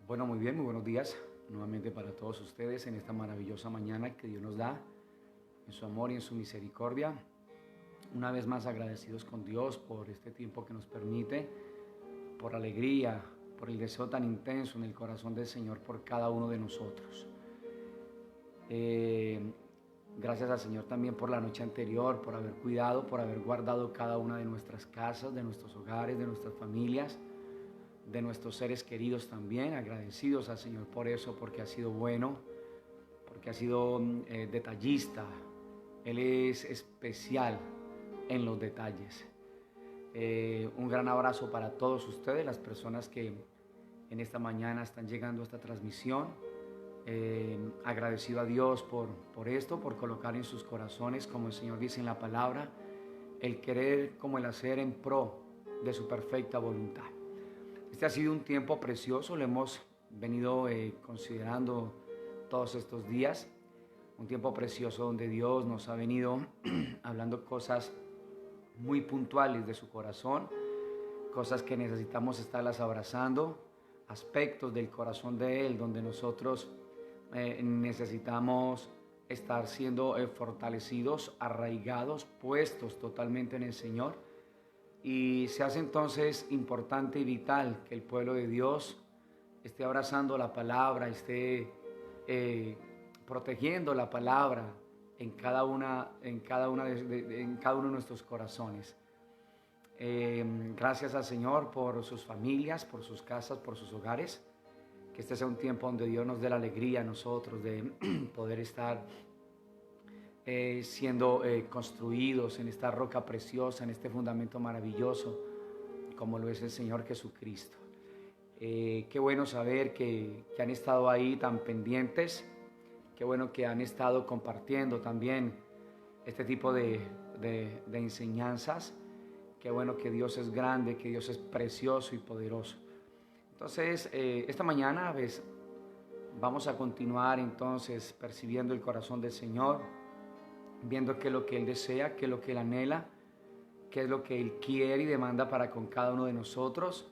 Bueno, muy bien, muy buenos días nuevamente para todos ustedes en esta maravillosa mañana que Dios nos da, en su amor y en su misericordia. Una vez más agradecidos con Dios por este tiempo que nos permite, por la alegría, por el deseo tan intenso en el corazón del Señor por cada uno de nosotros. Eh, Gracias al Señor también por la noche anterior, por haber cuidado, por haber guardado cada una de nuestras casas, de nuestros hogares, de nuestras familias, de nuestros seres queridos también. Agradecidos al Señor por eso, porque ha sido bueno, porque ha sido detallista. Él es especial en los detalles. Un gran abrazo para todos ustedes, las personas que en esta mañana están llegando a esta transmisión. Agradecido a Dios por esto, por colocar en sus corazones, como el Señor dice en la palabra, el querer como el hacer en pro de su perfecta voluntad. Este ha sido un tiempo precioso, lo hemos venido considerando todos estos días, un tiempo precioso donde Dios nos ha venido hablando cosas muy puntuales de su corazón, cosas que necesitamos estarlas abrazando, aspectos del corazón de Él donde nosotros necesitamos estar siendo fortalecidos, arraigados, puestos totalmente en el Señor. Y se hace entonces importante y vital que el pueblo de Dios esté abrazando la palabra, esté protegiendo la palabra en cada en cada uno de nuestros corazones. Gracias al Señor por sus familias, por sus casas, por sus hogares. Que este sea un tiempo donde Dios nos dé la alegría a nosotros de poder estar siendo construidos en esta roca preciosa, en este fundamento maravilloso, como lo es el Señor Jesucristo. Qué bueno saber que han estado ahí tan pendientes, qué bueno que han estado compartiendo también este tipo de enseñanzas, qué bueno que Dios es grande, que Dios es precioso y poderoso. Entonces, esta mañana vamos a continuar entonces percibiendo el corazón del Señor, viendo qué es lo que Él desea, qué es lo que Él anhela, qué es lo que Él quiere y demanda para con cada uno de nosotros.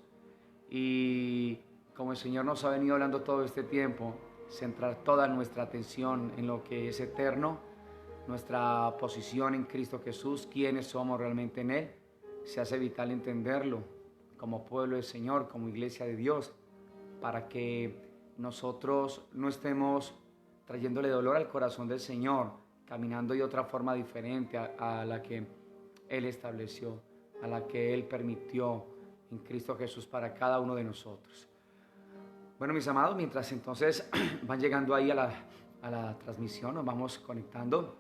Y como el Señor nos ha venido hablando todo este tiempo, centrar toda nuestra atención en lo que es eterno, nuestra posición en Cristo Jesús, quiénes somos realmente en Él, se hace vital entenderlo como pueblo del Señor, como iglesia de Dios, para que nosotros no estemos trayéndole dolor al corazón del Señor, caminando de otra forma diferente a la que Él estableció, a la que Él permitió en Cristo Jesús para cada uno de nosotros. Bueno, mis amados, mientras entonces van llegando ahí a la transmisión, nos vamos conectando,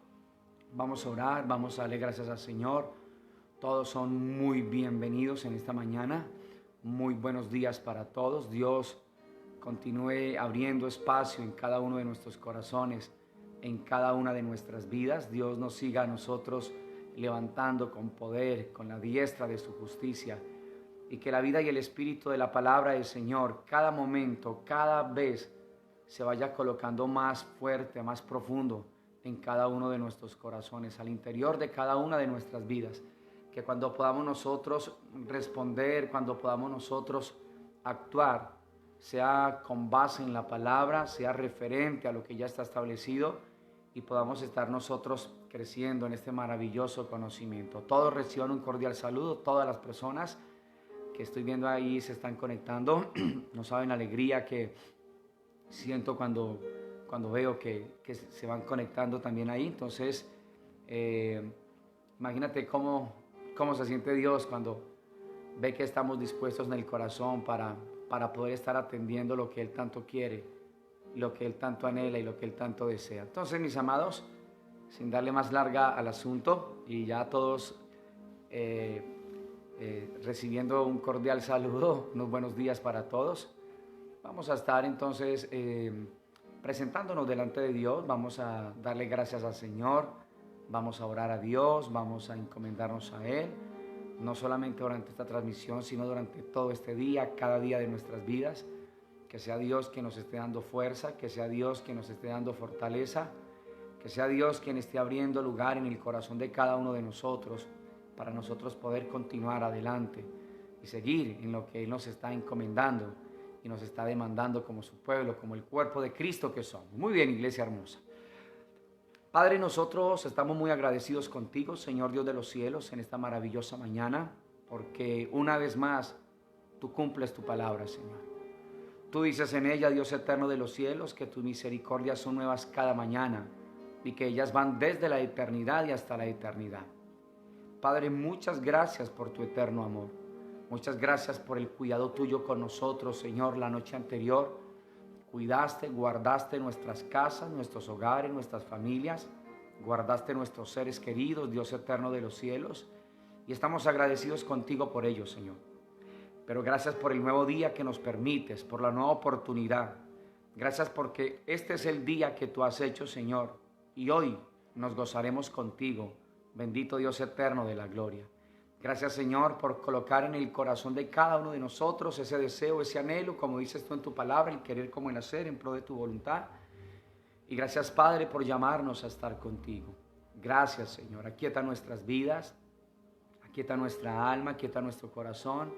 vamos a orar, vamos a darle gracias al Señor. Todos son muy bienvenidos en esta mañana. Muy buenos días para todos. Dios continúe abriendo espacio en cada uno de nuestros corazones, en cada una de nuestras vidas. Dios nos siga a nosotros levantando con poder, con la diestra de su justicia. Y que la vida y el espíritu de la palabra del Señor, cada momento, cada vez, se vaya colocando más fuerte, más profundo en cada uno de nuestros corazones, al interior de cada una de nuestras vidas. Que cuando podamos nosotros responder, cuando podamos nosotros actuar, sea con base en la palabra, sea referente a lo que ya está establecido y podamos estar nosotros creciendo en este maravilloso conocimiento. Todos reciban un cordial saludo, todas las personas que estoy viendo ahí se están conectando. No saben la alegría que siento cuando veo que se van conectando también ahí. Entonces, imagínate cómo se siente Dios cuando ve que estamos dispuestos en el corazón para poder estar atendiendo lo que Él tanto quiere, lo que Él tanto anhela y lo que Él tanto desea. Entonces, mis amados, sin darle más larga al asunto y ya todos recibiendo un cordial saludo, unos buenos días para todos, vamos a estar entonces presentándonos delante de Dios, vamos a darle gracias al Señor, vamos a orar a Dios, vamos a encomendarnos a Él, no solamente durante esta transmisión, sino durante todo este día, cada día de nuestras vidas. Que sea Dios quien nos esté dando fuerza, que sea Dios quien nos esté dando fortaleza, que sea Dios quien esté abriendo lugar en el corazón de cada uno de nosotros, para nosotros poder continuar adelante y seguir en lo que Él nos está encomendando y nos está demandando como su pueblo, como el cuerpo de Cristo que somos. Muy bien, iglesia hermosa. Padre, nosotros estamos muy agradecidos contigo, Señor Dios de los cielos, en esta maravillosa mañana, porque una vez más tú cumples tu palabra, Señor. Tú dices en ella, Dios eterno de los cielos, que tus misericordias son nuevas cada mañana y que ellas van desde la eternidad y hasta la eternidad. Padre, muchas gracias por tu eterno amor. Muchas gracias por el cuidado tuyo con nosotros, Señor, la noche anterior. Cuidaste, guardaste nuestras casas, nuestros hogares, nuestras familias. Guardaste nuestros seres queridos, Dios eterno de los cielos. Y estamos agradecidos contigo por ello, Señor. Pero gracias por el nuevo día que nos permites, por la nueva oportunidad. Gracias porque este es el día que tú has hecho, Señor. Y hoy nos gozaremos contigo. Bendito Dios eterno de la gloria. Gracias, Señor, por colocar en el corazón de cada uno de nosotros ese deseo, ese anhelo, como dices tú en tu palabra, el querer como el hacer en pro de tu voluntad. Y gracias, Padre, por llamarnos a estar contigo. Gracias, Señor. Aquieta nuestras vidas, aquieta nuestra alma, aquieta nuestro corazón.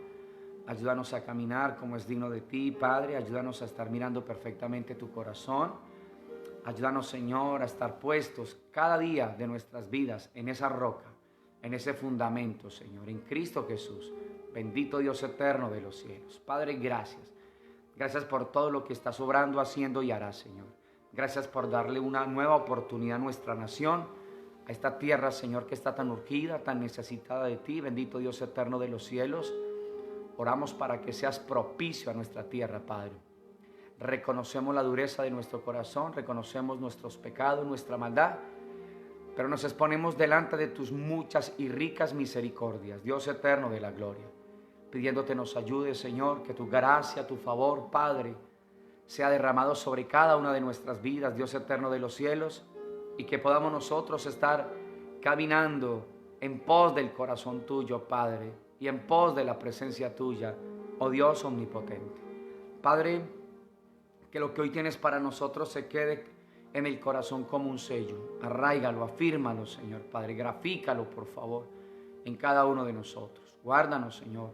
Ayúdanos a caminar como es digno de ti, Padre. Ayúdanos a estar mirando perfectamente tu corazón. Ayúdanos, Señor, a estar puestos cada día de nuestras vidas en esa roca, en ese fundamento, Señor, en Cristo Jesús. Bendito Dios eterno de los cielos. Padre, gracias. Gracias por todo lo que estás obrando, haciendo y harás, Señor. Gracias por darle una nueva oportunidad a nuestra nación, a esta tierra, Señor, que está tan urgida, tan necesitada de ti. Bendito Dios eterno de los cielos. Oramos para que seas propicio a nuestra tierra, Padre. Reconocemos la dureza de nuestro corazón, reconocemos nuestros pecados, nuestra maldad, pero nos exponemos delante de tus muchas y ricas misericordias, Dios eterno de la gloria, pidiéndote nos ayude, Señor, que tu gracia, tu favor, Padre, sea derramado sobre cada una de nuestras vidas, Dios eterno de los cielos, y que podamos nosotros estar caminando en pos del corazón tuyo, Padre, y en pos de la presencia tuya, oh Dios omnipotente. Padre, que lo que hoy tienes para nosotros se quede en el corazón como un sello. Arráigalo, afírmalo, Señor Padre. Grafícalo, por favor, en cada uno de nosotros. Guárdanos, Señor,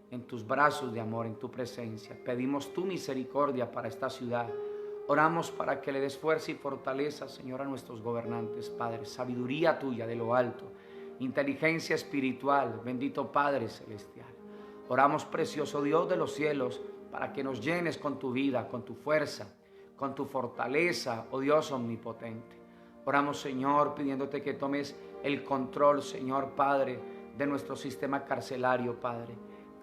en tus brazos de amor, en tu presencia. Pedimos tu misericordia para esta ciudad. Oramos para que le des fuerza y fortaleza, Señor, a nuestros gobernantes, Padre. Sabiduría tuya de lo alto, inteligencia espiritual, bendito Padre celestial. Oramos, precioso Dios de los cielos, para que nos llenes con tu vida, con tu fuerza, con tu fortaleza, oh Dios omnipotente. Oramos, Señor, pidiéndote que tomes el control, Señor Padre, de nuestro sistema carcelario, Padre.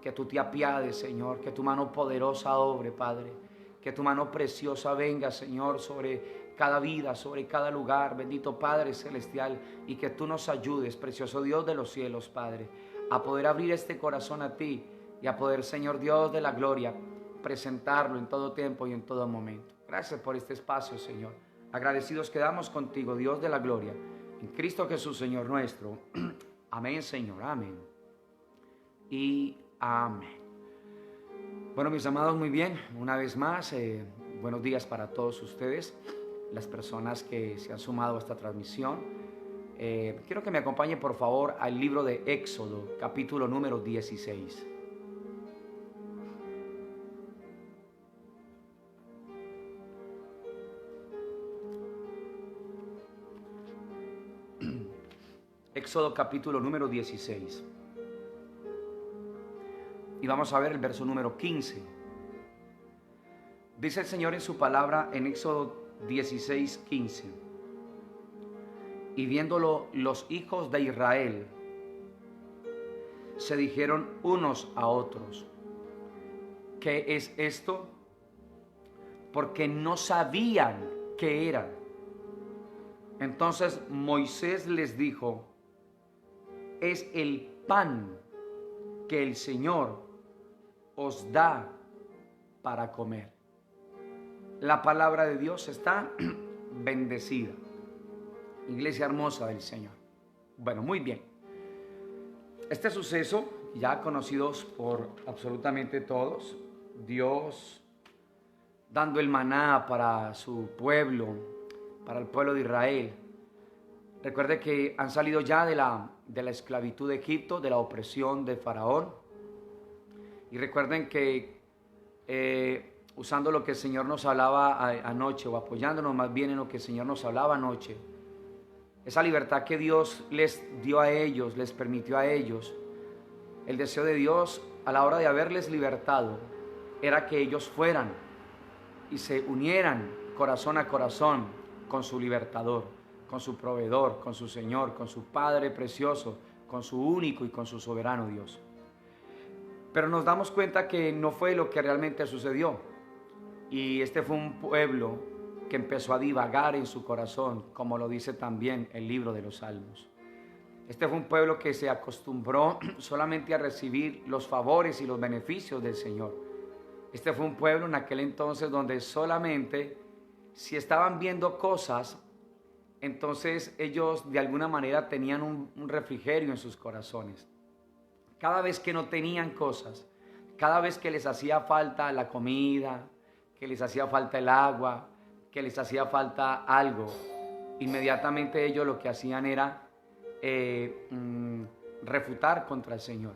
Que tú te apiades, Señor, que tu mano poderosa obre, Padre. Que tu mano preciosa venga, Señor, sobre cada vida, sobre cada lugar, bendito Padre celestial, y que tú nos ayudes, precioso Dios de los cielos, Padre, a poder abrir este corazón a ti y a poder, Señor Dios de la gloria, presentarlo en todo tiempo y en todo momento. Gracias por este espacio, Señor. Agradecidos quedamos contigo, Dios de la gloria, en Cristo Jesús, Señor nuestro. Amén, Señor, amén. Y amén. Bueno, mis amados, muy bien. Una vez más, buenos días para todos ustedes, las personas que se han sumado a esta transmisión. Quiero que me acompañen, por favor, al libro de Éxodo, capítulo número 16. Éxodo capítulo número 16. Y vamos a ver el verso número 15. Dice el Señor en su palabra en Éxodo 16, 15. Y viéndolo los hijos de Israel, se dijeron unos a otros: ¿qué es esto? Porque no sabían qué era. Entonces Moisés les dijo: es el pan que el Señor os da para comer. La palabra de Dios está bendecida. Iglesia hermosa del Señor. Bueno, muy bien. Este suceso, ya conocidos por absolutamente todos, Dios dando el maná para su pueblo, para el pueblo de Israel. Recuerde que han salido ya de la esclavitud de Egipto, de la opresión de Faraón. Y recuerden que usando lo que el Señor nos hablaba anoche, o apoyándonos más bien en lo que el Señor nos hablaba anoche, esa libertad que Dios les dio a ellos, les permitió a ellos, el deseo de Dios a la hora de haberles libertado era que ellos fueran y se unieran corazón a corazón con su libertador, con su proveedor, con su Señor, con su Padre precioso, con su único y con su soberano Dios. Pero nos damos cuenta que no fue lo que realmente sucedió. Y este fue un pueblo que empezó a divagar en su corazón, como lo dice también el libro de los Salmos. Este fue un pueblo que se acostumbró solamente a recibir los favores y los beneficios del Señor. Este fue un pueblo en aquel entonces donde solamente si estaban viendo cosas, entonces ellos de alguna manera tenían un refrigerio en sus corazones. Cada vez que no tenían cosas, cada vez que les hacía falta la comida, que les hacía falta el agua, que les hacía falta algo, inmediatamente ellos lo que hacían era refutar contra el Señor.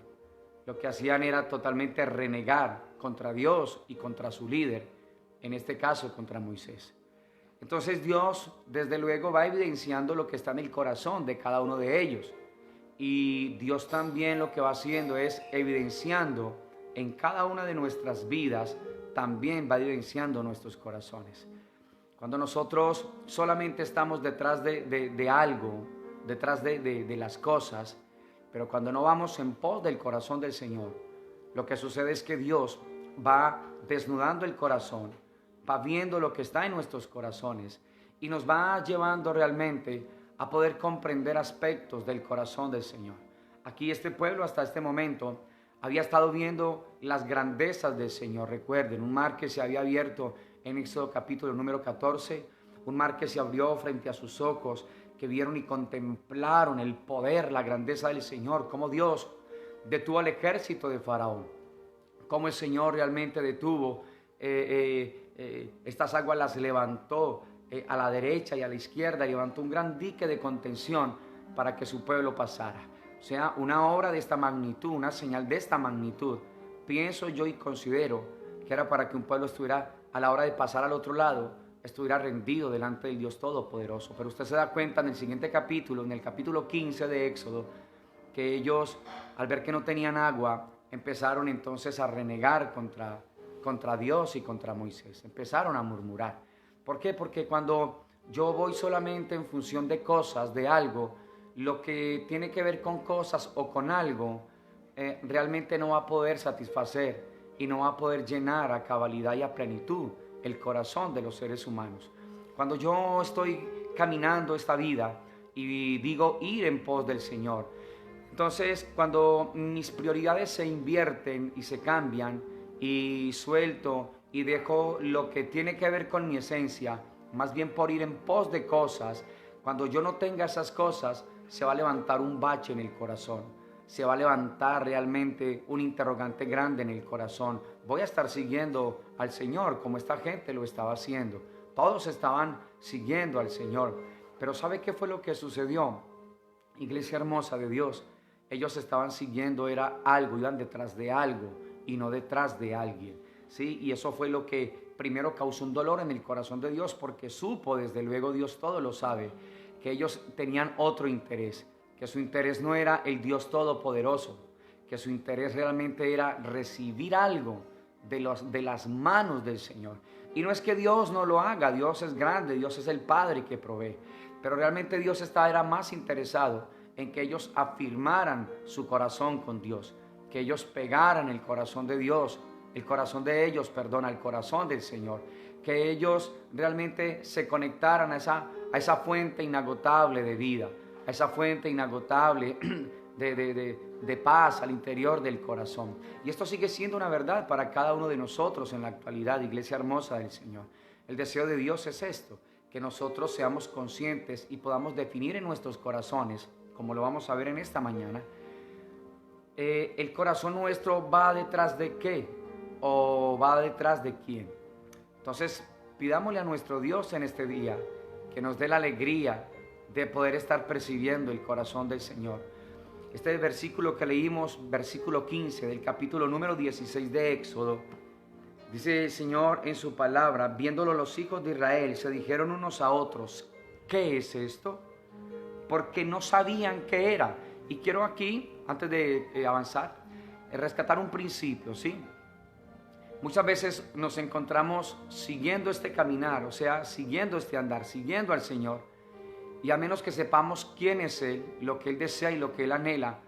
Lo que hacían era totalmente renegar contra Dios y contra su líder, en este caso contra Moisés. Entonces Dios desde luego va evidenciando lo que está en el corazón de cada uno de ellos, y Dios también lo que va haciendo es evidenciando en cada una de nuestras vidas, también va evidenciando nuestros corazones. Cuando nosotros solamente estamos detrás de algo, detrás de las cosas, pero cuando no vamos en pos del corazón del Señor, lo que sucede es que Dios va desnudando el corazón, va viendo lo que está en nuestros corazones y nos va llevando realmente a poder comprender aspectos del corazón del Señor. Aquí este pueblo hasta este momento había estado viendo las grandezas del Señor. Recuerden, un mar que se había abierto en Éxodo capítulo número 14, un mar que se abrió frente a sus ojos, que vieron y contemplaron el poder, la grandeza del Señor, cómo Dios detuvo al ejército de Faraón, cómo el Señor realmente detuvo estas aguas, las levantó a la derecha y a la izquierda, levantó un gran dique de contención para que su pueblo pasara. O sea, una obra de esta magnitud, una señal de esta magnitud, pienso yo y considero que era para que un pueblo estuviera a la hora de pasar al otro lado, estuviera rendido delante del Dios Todopoderoso. Pero usted se da cuenta en el siguiente capítulo, en el capítulo 15 de Éxodo, que ellos, al ver que no tenían agua, empezaron entonces a renegar contra Dios y contra Moisés. Empezaron a murmurar. ¿Por qué? Porque cuando yo voy solamente en función de cosas, de algo, lo que tiene que ver con cosas o con algo, realmente no va a poder satisfacer y no va a poder llenar a cabalidad y a plenitud el corazón de los seres humanos. Cuando yo estoy caminando esta vida y digo ir en pos del Señor, entonces cuando mis prioridades se invierten y se cambian y suelto y dejo lo que tiene que ver con mi esencia, más bien por ir en pos de cosas, cuando yo no tenga esas cosas, se va a levantar un bache en el corazón, se va a levantar realmente un interrogante grande en el corazón. Voy a estar siguiendo al Señor como esta gente lo estaba haciendo. Todos estaban siguiendo al Señor. Pero ¿sabe qué fue lo que sucedió? Iglesia hermosa de Dios, ellos estaban siguiendo, era algo, iban detrás de algo y no detrás de alguien, ¿sí? Y eso fue lo que primero causó un dolor en el corazón de Dios, porque supo, desde luego Dios todo lo sabe, que ellos tenían otro interés, que su interés no era el Dios Todopoderoso, que su interés realmente era recibir algo de las manos del Señor. Y no es que Dios no lo haga, Dios es grande, Dios es el Padre que provee, pero realmente Dios era más interesado en que ellos afirmaran su corazón con Dios, que ellos pegaran el corazón de Dios, el corazón de ellos, al corazón del Señor, que ellos realmente se conectaran a esa fuente inagotable de vida, a esa fuente inagotable de paz al interior del corazón. Y esto sigue siendo una verdad para cada uno de nosotros en la actualidad, iglesia hermosa del Señor. El deseo de Dios es esto, que nosotros seamos conscientes y podamos definir en nuestros corazones, como lo vamos a ver en esta mañana, el corazón nuestro va detrás de qué o va detrás de quién. Entonces pidámosle a nuestro Dios en este día que nos dé la alegría de poder estar percibiendo el corazón del Señor. Este versículo que leímos, versículo 15 del capítulo número 16 de Éxodo, Dice el Señor en su palabra, viéndolo los hijos de Israel, se dijeron unos a otros, ¿qué es esto? Porque no sabían qué era. Y quiero aquí, antes de avanzar, rescatar un principio, ¿sí? Muchas veces nos encontramos siguiendo este caminar, o sea, siguiendo este andar, siguiendo al Señor. Y a menos que sepamos quién es Él, lo que Él desea y lo que Él anhela,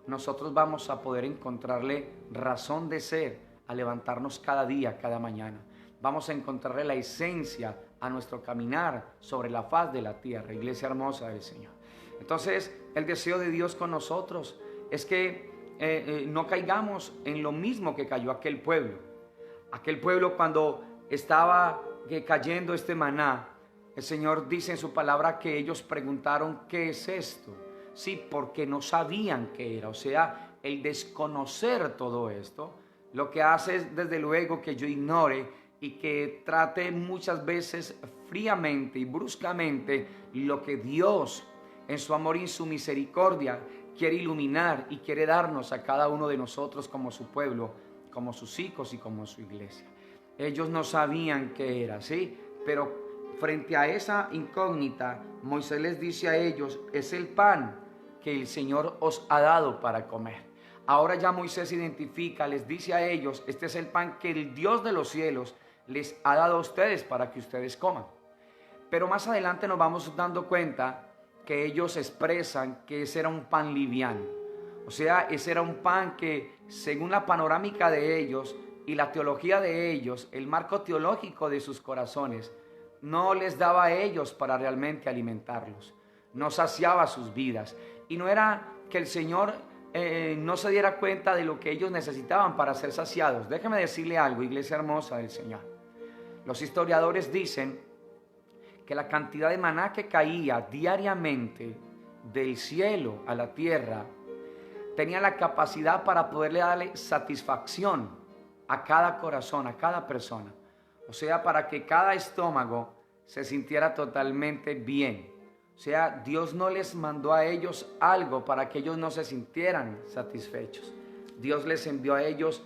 nosotros vamos a poder encontrarle razón de ser, a levantarnos cada día, cada mañana. Vamos a encontrarle la esencia a nuestro caminar sobre la faz de la tierra, iglesia hermosa del Señor. Entonces, el deseo de Dios con nosotros es que no caigamos en lo mismo que cayó aquel pueblo. Aquel pueblo, cuando estaba cayendo este maná, el Señor dice en su palabra que ellos preguntaron, ¿qué es esto? Sí, porque no sabían qué era. O sea, el desconocer todo esto, lo que hace es desde luego que yo ignore y que trate muchas veces fríamente y bruscamente lo que Dios, en su amor y en su misericordia, quiere iluminar y quiere darnos a cada uno de nosotros como su pueblo, como sus hijos y como su iglesia. Ellos no sabían qué era, ¿sí? Pero frente a esa incógnita, Moisés les dice a ellos, es el pan que el Señor os ha dado para comer. Ahora ya Moisés identifica, les dice a ellos, este es el pan que el Dios de los cielos les ha dado a ustedes para que ustedes coman. Pero más adelante nos vamos dando cuenta que ellos expresan que ese era un pan liviano. O sea, ese era un pan que, según la panorámica de ellos y la teología de ellos, el marco teológico de sus corazones, no les daba a ellos para realmente alimentarlos. No saciaba sus vidas. Y no era que el Señor no se diera cuenta de lo que ellos necesitaban para ser saciados. Déjeme decirle algo, iglesia hermosa del Señor. Los historiadores dicen que la cantidad de maná que caía diariamente del cielo a la tierra tenía la capacidad para poderle darle satisfacción a cada corazón, a cada persona. O sea, para que cada estómago se sintiera totalmente bien. O sea, Dios no les mandó a ellos algo para que ellos no se sintieran satisfechos. Dios les envió a ellos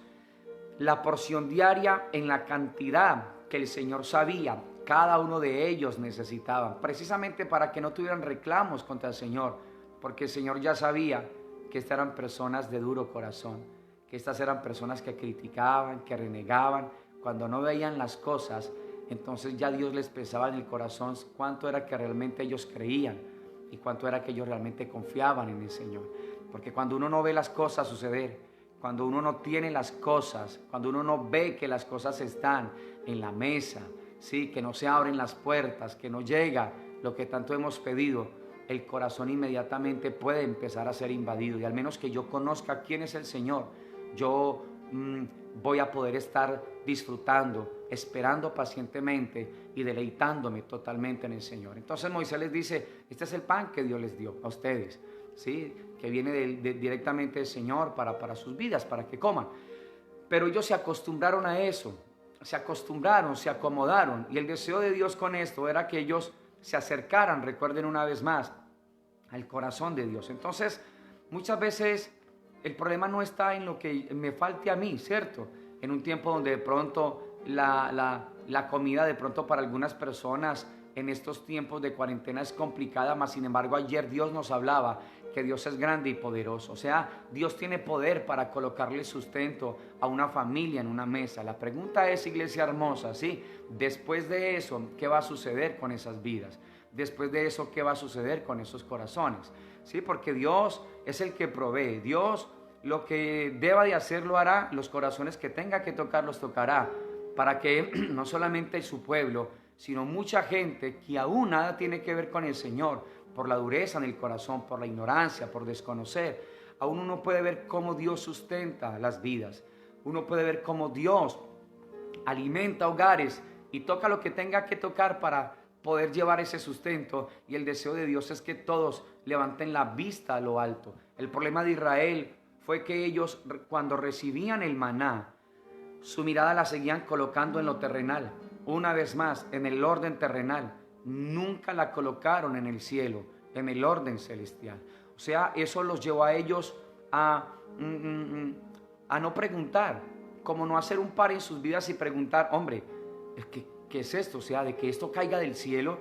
la porción diaria en la cantidad que el Señor sabía cada uno de ellos necesitaban, precisamente para que no tuvieran reclamos contra el Señor, porque el Señor ya sabía que estas eran personas de duro corazón, que estas eran personas que criticaban, que renegaban, cuando no veían las cosas. Entonces ya Dios les pesaba en el corazón cuánto era que realmente ellos creían y cuánto era que ellos realmente confiaban en el Señor. Porque cuando uno no ve las cosas suceder, cuando uno no tiene las cosas, cuando uno no ve que las cosas están en la mesa, ¿sí? Que no se abren las puertas, que no llega lo que tanto hemos pedido, el corazón inmediatamente puede empezar a ser invadido. Y al menos que yo conozca quién es el Señor, yo voy a poder estar disfrutando, esperando pacientemente y deleitándome totalmente en el Señor. Entonces Moisés les dice, este es el pan que Dios les dio a ustedes, ¿sí? Que viene directamente del Señor para sus vidas, para que coman. Pero ellos se acostumbraron a eso, se acostumbraron, se acomodaron, y el deseo de Dios con esto era que ellos se acercaran, recuerden una vez más, al corazón de Dios. Entonces, muchas veces el problema no está en lo que me falte a mí, ¿cierto? En un tiempo donde de pronto la comida de pronto para algunas personas en estos tiempos de cuarentena es complicada, mas sin embargo ayer Dios nos hablaba que Dios es grande y poderoso. O sea, Dios tiene poder para colocarle sustento a una familia en una mesa. La pregunta es, iglesia hermosa, ¿sí? Después de eso, ¿qué va a suceder con esas vidas? Después de eso, ¿qué va a suceder con esos corazones? ¿Sí? Porque Dios es el que provee. Dios lo que deba de hacer lo hará. Los corazones que tenga que tocar los tocará. Para que no solamente su pueblo, sino mucha gente que aún nada tiene que ver con el Señor, por la dureza en el corazón, por la ignorancia, por desconocer, aún uno puede ver cómo Dios sustenta las vidas. Uno puede ver cómo Dios alimenta hogares y toca lo que tenga que tocar para poder llevar ese sustento. Y el deseo de Dios es que todos levanten la vista a lo alto. El problema de Israel fue que ellos, cuando recibían el maná, su mirada la seguían colocando en lo terrenal. Una vez más, en el orden terrenal. Nunca la colocaron en el cielo, en el orden celestial. O sea, eso los llevó a ellos a no preguntar como no hacer un par en sus vidas y preguntar, hombre, ¿qué es esto? O sea, de que esto caiga del cielo,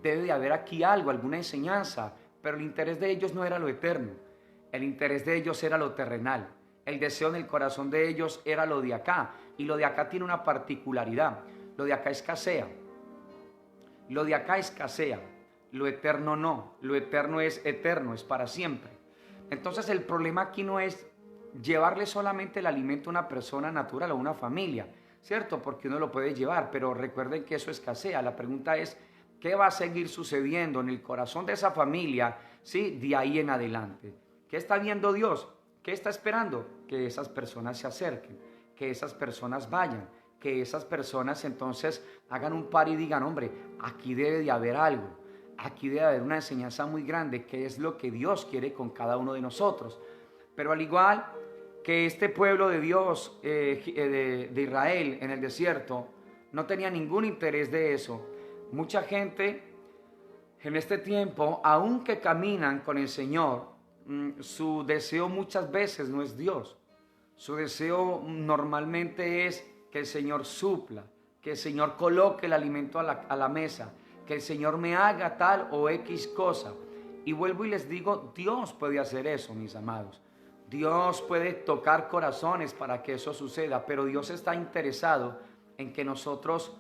debe de haber aquí algo, alguna enseñanza. Pero el interés de ellos no era lo eterno, el interés de ellos era lo terrenal. El deseo en el corazón de ellos era lo de acá, y lo de acá tiene una particularidad. Lo de acá escasea, lo de acá escasea, lo eterno no, lo eterno, es para siempre. Entonces el problema aquí no es llevarle solamente el alimento a una persona natural o a una familia, ¿cierto? Porque uno lo puede llevar, pero recuerden que eso escasea. La pregunta es, ¿qué va a seguir sucediendo en el corazón de esa familia, ¿sí? De ahí en adelante. ¿Qué está viendo Dios? ¿Qué está esperando? Que esas personas se acerquen, que esas personas vayan, que esas personas entonces hagan un par y digan, hombre, aquí debe de haber algo, aquí debe haber una enseñanza muy grande, que es lo que Dios quiere con cada uno de nosotros. Pero al igual que este pueblo de Dios, de Israel en el desierto, no tenía ningún interés de eso. Mucha gente en este tiempo, aunque caminan con el Señor, su deseo muchas veces no es Dios. Su deseo normalmente es que el Señor supla, que el Señor coloque el alimento a la mesa, que el Señor me haga tal o X cosa. Y vuelvo y les digo, Dios puede hacer eso, mis amados. Dios puede tocar corazones para que eso suceda, pero Dios está interesado en que nosotros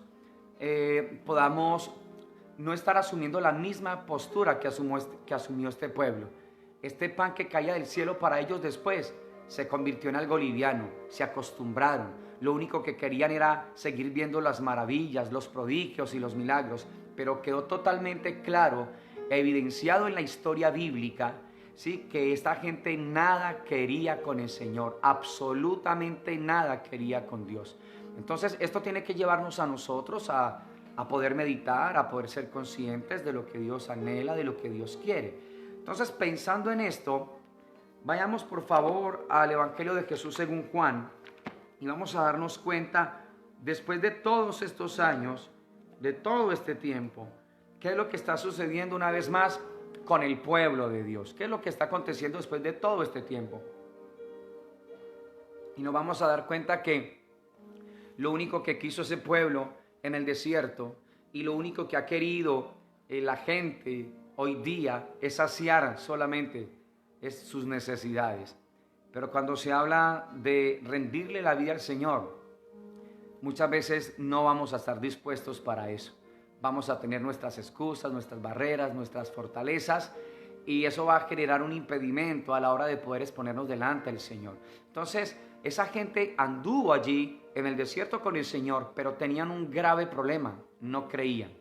podamos no estar asumiendo la misma postura que asumió este pueblo. Este pan que caía del cielo para ellos después se convirtió en algo liviano, se acostumbraron. Lo único que querían era seguir viendo las maravillas, los prodigios y los milagros, pero quedó totalmente claro, evidenciado en la historia bíblica, ¿sí? Que esta gente nada quería con el Señor, absolutamente nada quería con Dios. Entonces esto tiene que llevarnos a nosotros a poder meditar, a poder ser conscientes de lo que Dios anhela, de lo que Dios quiere. Entonces, pensando en esto, vayamos por favor al Evangelio de Jesús según Juan y vamos a darnos cuenta, después de todos estos años, de todo este tiempo, qué es lo que está sucediendo una vez más con el pueblo de Dios, qué es lo que está aconteciendo después de todo este tiempo. Y nos vamos a dar cuenta que lo único que quiso ese pueblo en el desierto y lo único que ha querido la gente hoy día es saciar solamente sus necesidades. Pero cuando se habla de rendirle la vida al Señor, muchas veces no vamos a estar dispuestos para eso. Vamos a tener nuestras excusas, nuestras barreras, nuestras fortalezas, y eso va a generar un impedimento a la hora de poder exponernos delante del Señor. Entonces, esa gente anduvo allí en el desierto con el Señor, pero tenían un grave problema, no creían.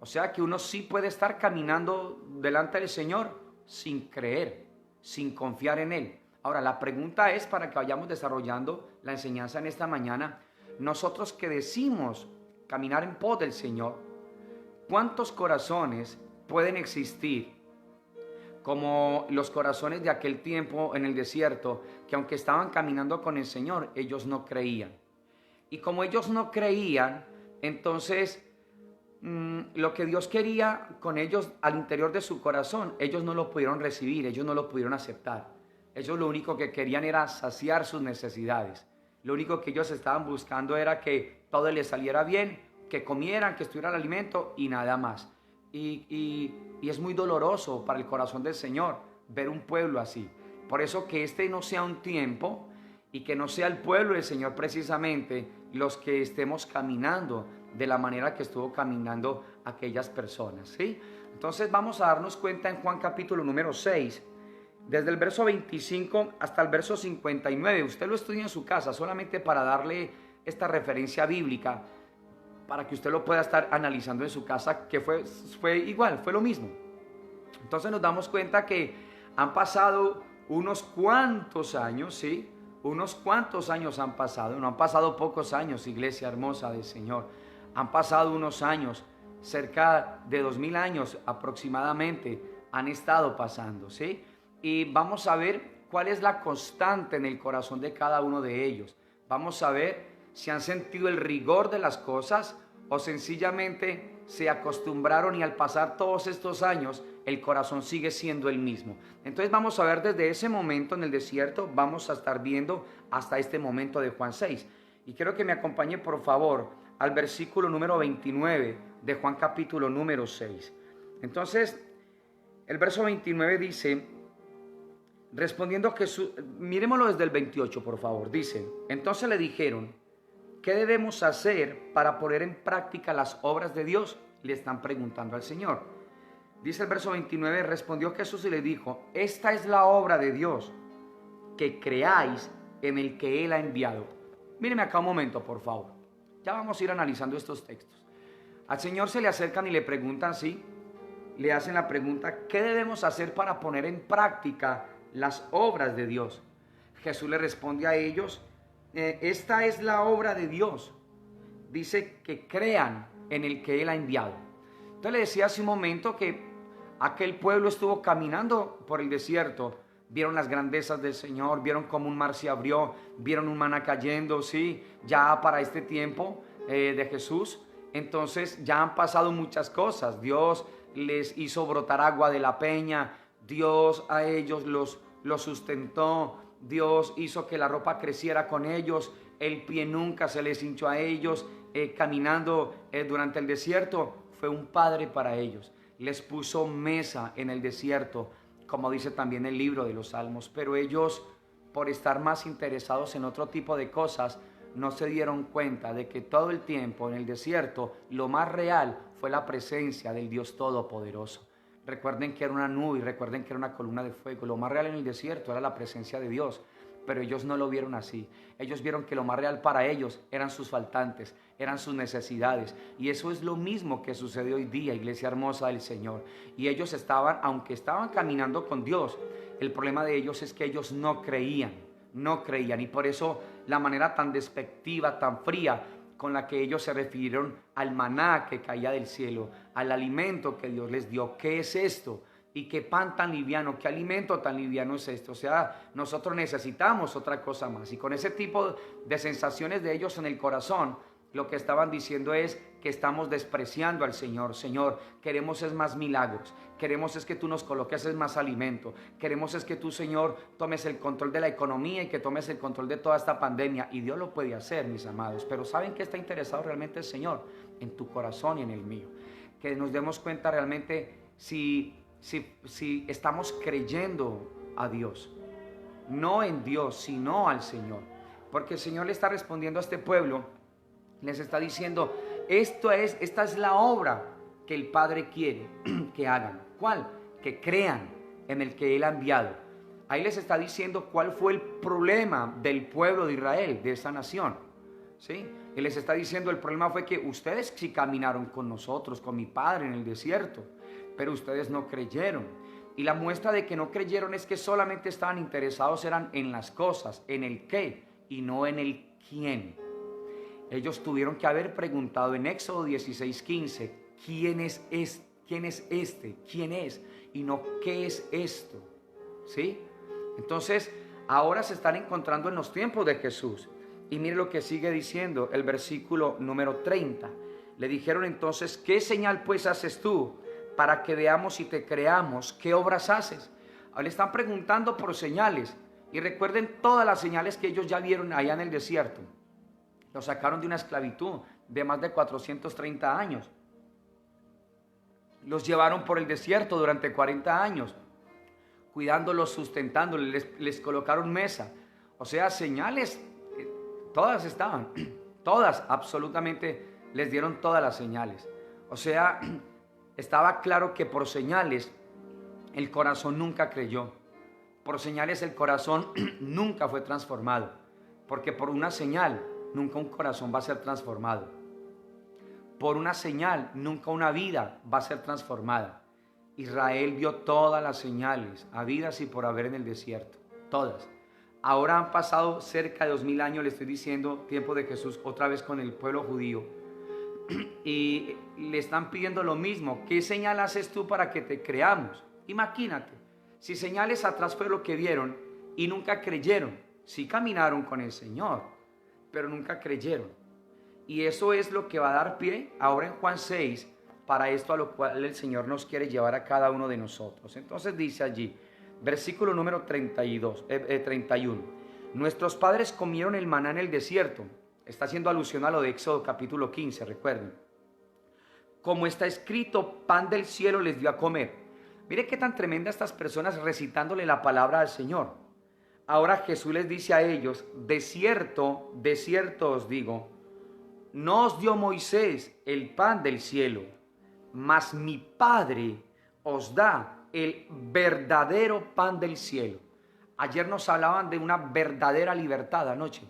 O sea que uno sí puede estar caminando delante del Señor sin creer, sin confiar en Él. Ahora, la pregunta es, para que vayamos desarrollando la enseñanza en esta mañana, nosotros que decimos caminar en pos del Señor, ¿cuántos corazones pueden existir como los corazones de aquel tiempo en el desierto, que aunque estaban caminando con el Señor, ellos no creían? Y como ellos no creían, entonces lo que Dios quería con ellos al interior de su corazón, ellos no lo pudieron recibir, ellos no lo pudieron aceptar. Ellos lo único que querían era saciar sus necesidades. Lo único que ellos estaban buscando era que todo les saliera bien, que comieran, que estuviera el alimento y nada más. Y es muy doloroso para el corazón del Señor ver un pueblo así. Por eso que este no sea un tiempo y que no sea el pueblo del Señor precisamente los que estemos caminando de la manera que estuvo caminando aquellas personas, ¿sí? Entonces vamos a darnos cuenta en Juan capítulo número 6, desde el verso 25 hasta el verso 59. Usted lo estudia en su casa solamente para darle esta referencia bíblica, para que usted lo pueda estar analizando en su casa, que fue igual, fue lo mismo. Entonces nos damos cuenta que han pasado unos cuantos años, ¿sí? Unos cuantos años han pasado, no han pasado pocos años, iglesia hermosa del Señor. Han pasado unos años, cerca de 2000 años aproximadamente han estado pasando, ¿sí? Y vamos a ver cuál es la constante en el corazón de cada uno de ellos. Vamos a ver si han sentido el rigor de las cosas o sencillamente se acostumbraron y al pasar todos estos años el corazón sigue siendo el mismo. Entonces vamos a ver desde ese momento en el desierto, vamos a estar viendo hasta este momento de Juan 6. Y quiero que me acompañe por favor al versículo número 29 de Juan capítulo número 6. Entonces, el verso 29 dice, respondiendo Jesús, miremoslo desde el 28 por favor, dice, entonces le dijeron, ¿qué debemos hacer para poner en práctica las obras de Dios? Le están preguntando al Señor. Dice el verso 29, respondió Jesús y le dijo, esta es la obra de Dios, que creáis en el que Él ha enviado. Míreme acá un momento, por favor. Ya vamos a ir analizando estos textos. Al Señor se le acercan y le preguntan, sí, le hacen la pregunta, ¿qué debemos hacer para poner en práctica las obras de Dios? Jesús le responde a ellos, esta es la obra de Dios. Dice que crean en el que Él ha enviado. Entonces le decía hace un momento que aquel pueblo estuvo caminando por el desierto, vieron las grandezas del Señor, vieron cómo un mar se abrió, vieron un maná cayendo, sí, ya para este tiempo de Jesús. Entonces ya han pasado muchas cosas. Dios les hizo brotar agua de la peña, Dios a ellos los sustentó, Dios hizo que la ropa creciera con ellos, el pie nunca se les hinchó a ellos, caminando durante el desierto, fue un padre para ellos. Les puso mesa en el desierto, como dice también el libro de los Salmos, pero ellos, por estar más interesados en otro tipo de cosas, no se dieron cuenta de que todo el tiempo en el desierto, lo más real fue la presencia del Dios Todopoderoso. Recuerden que era una nube y recuerden que era una columna de fuego. Lo más real en el desierto era la presencia de Dios, pero ellos no lo vieron así. Ellos vieron que lo más real para ellos eran sus faltantes, eran sus necesidades. Y eso es lo mismo que sucede hoy día, iglesia hermosa del Señor. Y ellos estaban, aunque estaban caminando con Dios, el problema de ellos es que ellos no creían. Y por eso la manera tan despectiva, tan fría con la que ellos se refirieron al maná que caía del cielo, al alimento que Dios les dio. ¿Qué es esto? Y qué pan tan liviano, qué alimento tan liviano es esto. O sea, nosotros necesitamos otra cosa más. Y con ese tipo de sensaciones de ellos en el corazón, lo que estaban diciendo es que estamos despreciando al Señor. Señor, queremos es más milagros, queremos es que tú nos coloques es más alimento, queremos es que tú, Señor, tomes el control de la economía y que tomes el control de toda esta pandemia. Y Dios lo puede hacer, mis amados, pero ¿saben qué está interesado realmente el Señor? En tu corazón y en el mío. Que nos demos cuenta realmente si estamos creyendo a Dios, no en Dios, sino al Señor. Porque el Señor le está respondiendo a este pueblo, les está diciendo, esta es la obra que el Padre quiere que hagan. ¿Cuál? Que crean en el que Él ha enviado. Ahí les está diciendo cuál fue el problema del pueblo de Israel, de esa nación, ¿sí? Y les está diciendo, el problema fue que ustedes sí caminaron con nosotros, con mi Padre en el desierto, pero ustedes no creyeron. Y la muestra de que no creyeron es que solamente estaban interesados eran en las cosas, en el qué y no en el quién. Ellos tuvieron que haber preguntado en Éxodo 16:15, ¿quién es este? ¿Quién es? Y no, ¿qué es esto? ¿Sí? Entonces, ahora se están encontrando en los tiempos de Jesús. Y mire lo que sigue diciendo el versículo número 30. Le dijeron entonces, ¿qué señal pues haces tú para que veamos y te creamos? ¿Qué obras haces? Ahora le están preguntando por señales. Y recuerden todas las señales que ellos ya vieron allá en el desierto. Los sacaron de una esclavitud de más de 430 años. Los llevaron por el desierto durante 40 años, cuidándolos, sustentándolos, les colocaron mesa. O sea, señales, todas estaban, todas, absolutamente les dieron todas las señales. O sea, estaba claro que por señales el corazón nunca creyó. Por señales el corazón nunca fue transformado. Porque por una señal nunca un corazón va a ser transformado. Por una señal nunca una vida va a ser transformada. Israel vio todas las señales, habidas y por haber en el desierto. Todas. Ahora han pasado cerca de 2000 años, le estoy diciendo, tiempo de Jesús, otra vez con el pueblo judío. Y le están pidiendo lo mismo. ¿Qué señal haces tú para que te creamos? Imagínate, si señales atrás fue lo que vieron y nunca creyeron. Sí caminaron con el Señor, pero nunca creyeron. Y eso es lo que va a dar pie ahora en Juan 6, para esto a lo cual el Señor nos quiere llevar a cada uno de nosotros. Entonces dice allí, versículo número 31, nuestros padres comieron el maná en el desierto, Está haciendo alusión a lo de Éxodo capítulo 15, recuerden. Como está escrito, pan del cielo les dio a comer. Mire qué tan tremenda estas personas recitándole la palabra al Señor. Ahora Jesús les dice a ellos, de cierto os digo, no os dio Moisés el pan del cielo, mas mi Padre os da el verdadero pan del cielo. Ayer nos hablaban de una verdadera libertad anoche.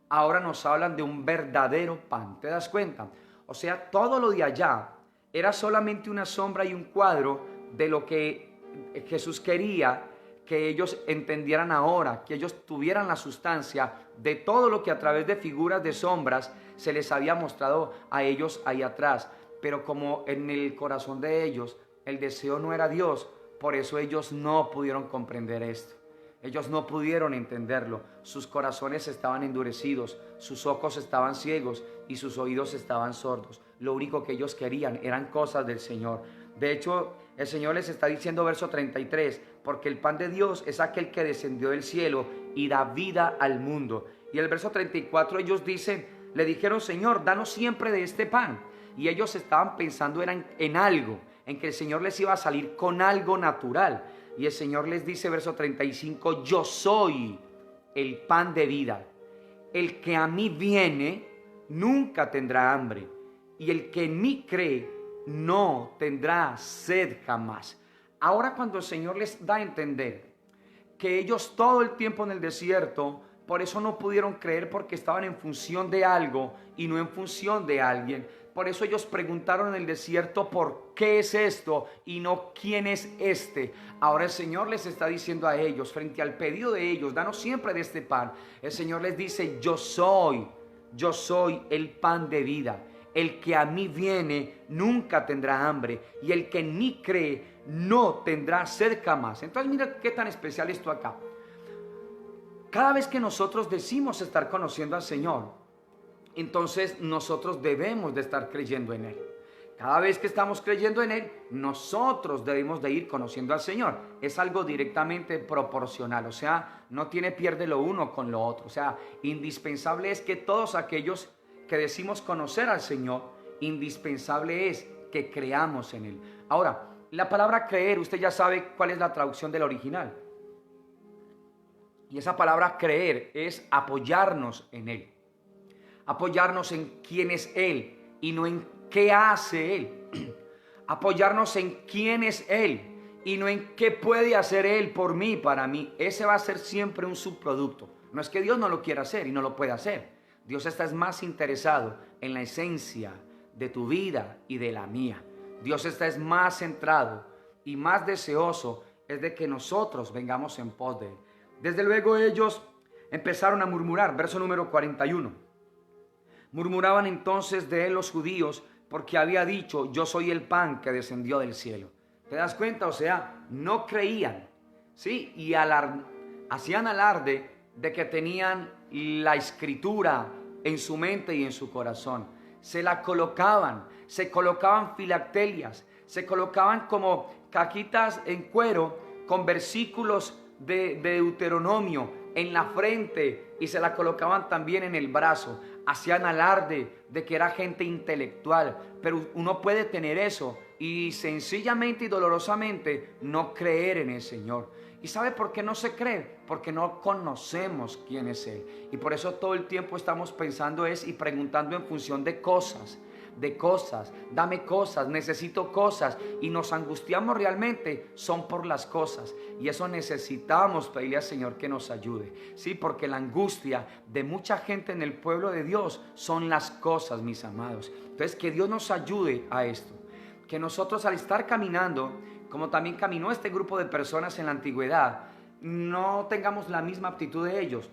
Ahora nos hablan de un verdadero pan. ¿Te das cuenta? O sea, todo lo de allá era solamente una sombra y un cuadro de lo que Jesús quería que ellos entendieran ahora, que ellos tuvieran la sustancia de todo lo que a través de figuras de sombras se les había mostrado a ellos ahí atrás. Pero como en el corazón de ellos el deseo no era Dios, por eso ellos no pudieron comprender esto. Ellos no pudieron entenderlo. Sus corazones estaban endurecidos, sus ojos estaban ciegos y sus oídos estaban sordos. Lo único que ellos querían eran cosas del Señor. De hecho, el Señor les está diciendo, verso 33, porque el pan de Dios es aquel que descendió del cielo y da vida al mundo. Y el verso 34 ellos dicen, le dijeron, Señor, danos siempre de este pan. Y ellos estaban pensando en algo, en que el Señor les iba a salir con algo natural. Y el Señor les dice, verso 35, yo soy el pan de vida. El que a mí viene nunca tendrá hambre, y el que en mí cree no tendrá sed jamás. Ahora cuando el Señor les da a entender que ellos todo el tiempo en el desierto, por eso no pudieron creer, porque estaban en función de algo y no en función de alguien. Por eso ellos preguntaron en el desierto, ¿por qué es esto? Y no, ¿quién es este? Ahora el Señor les está diciendo a ellos, frente al pedido de ellos, danos siempre de este pan. El Señor les dice, yo soy el pan de vida. El que a mí viene nunca tendrá hambre, y el que en mí cree no tendrá sed jamás. Entonces mira qué tan especial esto acá. Cada vez que nosotros decimos estar conociendo al Señor, entonces nosotros debemos de estar creyendo en Él. Cada vez que estamos creyendo en Él, nosotros debemos de ir conociendo al Señor. Es algo directamente proporcional, o sea, no tiene pierde lo uno con lo otro. O sea, indispensable es que todos aquellos que decimos conocer al Señor, indispensable es que creamos en Él. Ahora, la palabra creer, usted ya sabe cuál es la traducción del original. Y esa palabra creer es apoyarnos en Él. Apoyarnos en quién es Él y no en qué hace Él. Apoyarnos en quién es Él y no en qué puede hacer Él por mí, para mí. Ese va a ser siempre un subproducto. No es que Dios no lo quiera hacer y no lo pueda hacer. Dios está más interesado en la esencia de tu vida y de la mía. Dios está más centrado y más deseoso es de que nosotros vengamos en pos de Él. Desde luego ellos empezaron a murmurar, verso número 41. Murmuraban entonces de Él los judíos, porque había dicho, yo soy el pan que descendió del cielo. ¿Te das cuenta? O sea, no creían, ¿sí? Y hacían alarde de que tenían la escritura en su mente y en su corazón. Se la colocaban, se colocaban filactelias, se colocaban como cajitas en cuero con versículos de Deuteronomio en la frente, y se la colocaban también en el brazo. Hacían alarde de que era gente intelectual, pero uno puede tener eso y sencillamente y dolorosamente no creer en el Señor. ¿Y sabe por qué no se cree? Porque no conocemos quién es Él. Y por eso todo el tiempo estamos pensando y preguntando en función de cosas, dame cosas, necesito cosas, y nos angustiamos realmente son por las cosas, y eso necesitamos pedirle al Señor que nos ayude, sí, porque la angustia de mucha gente en el pueblo de Dios son las cosas, mis amados. Entonces que Dios nos ayude a esto, que nosotros al estar caminando, como también caminó este grupo de personas en la antigüedad, no tengamos la misma actitud de ellos,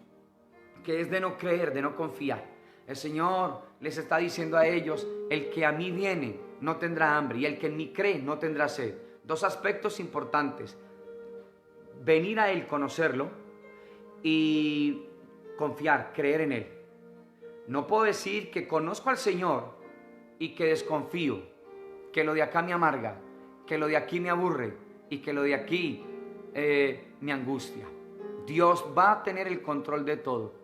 que es de no creer, de no confiar. El Señor les está diciendo a ellos, el que a mí viene no tendrá hambre, y el que en mí cree no tendrá sed. Dos aspectos importantes: venir a Él, conocerlo, y confiar, creer en Él. No puedo decir que conozco al Señor y que desconfío, que lo de acá me amarga, que lo de aquí me aburre y que lo de aquí me angustia. Dios va a tener el control de todo.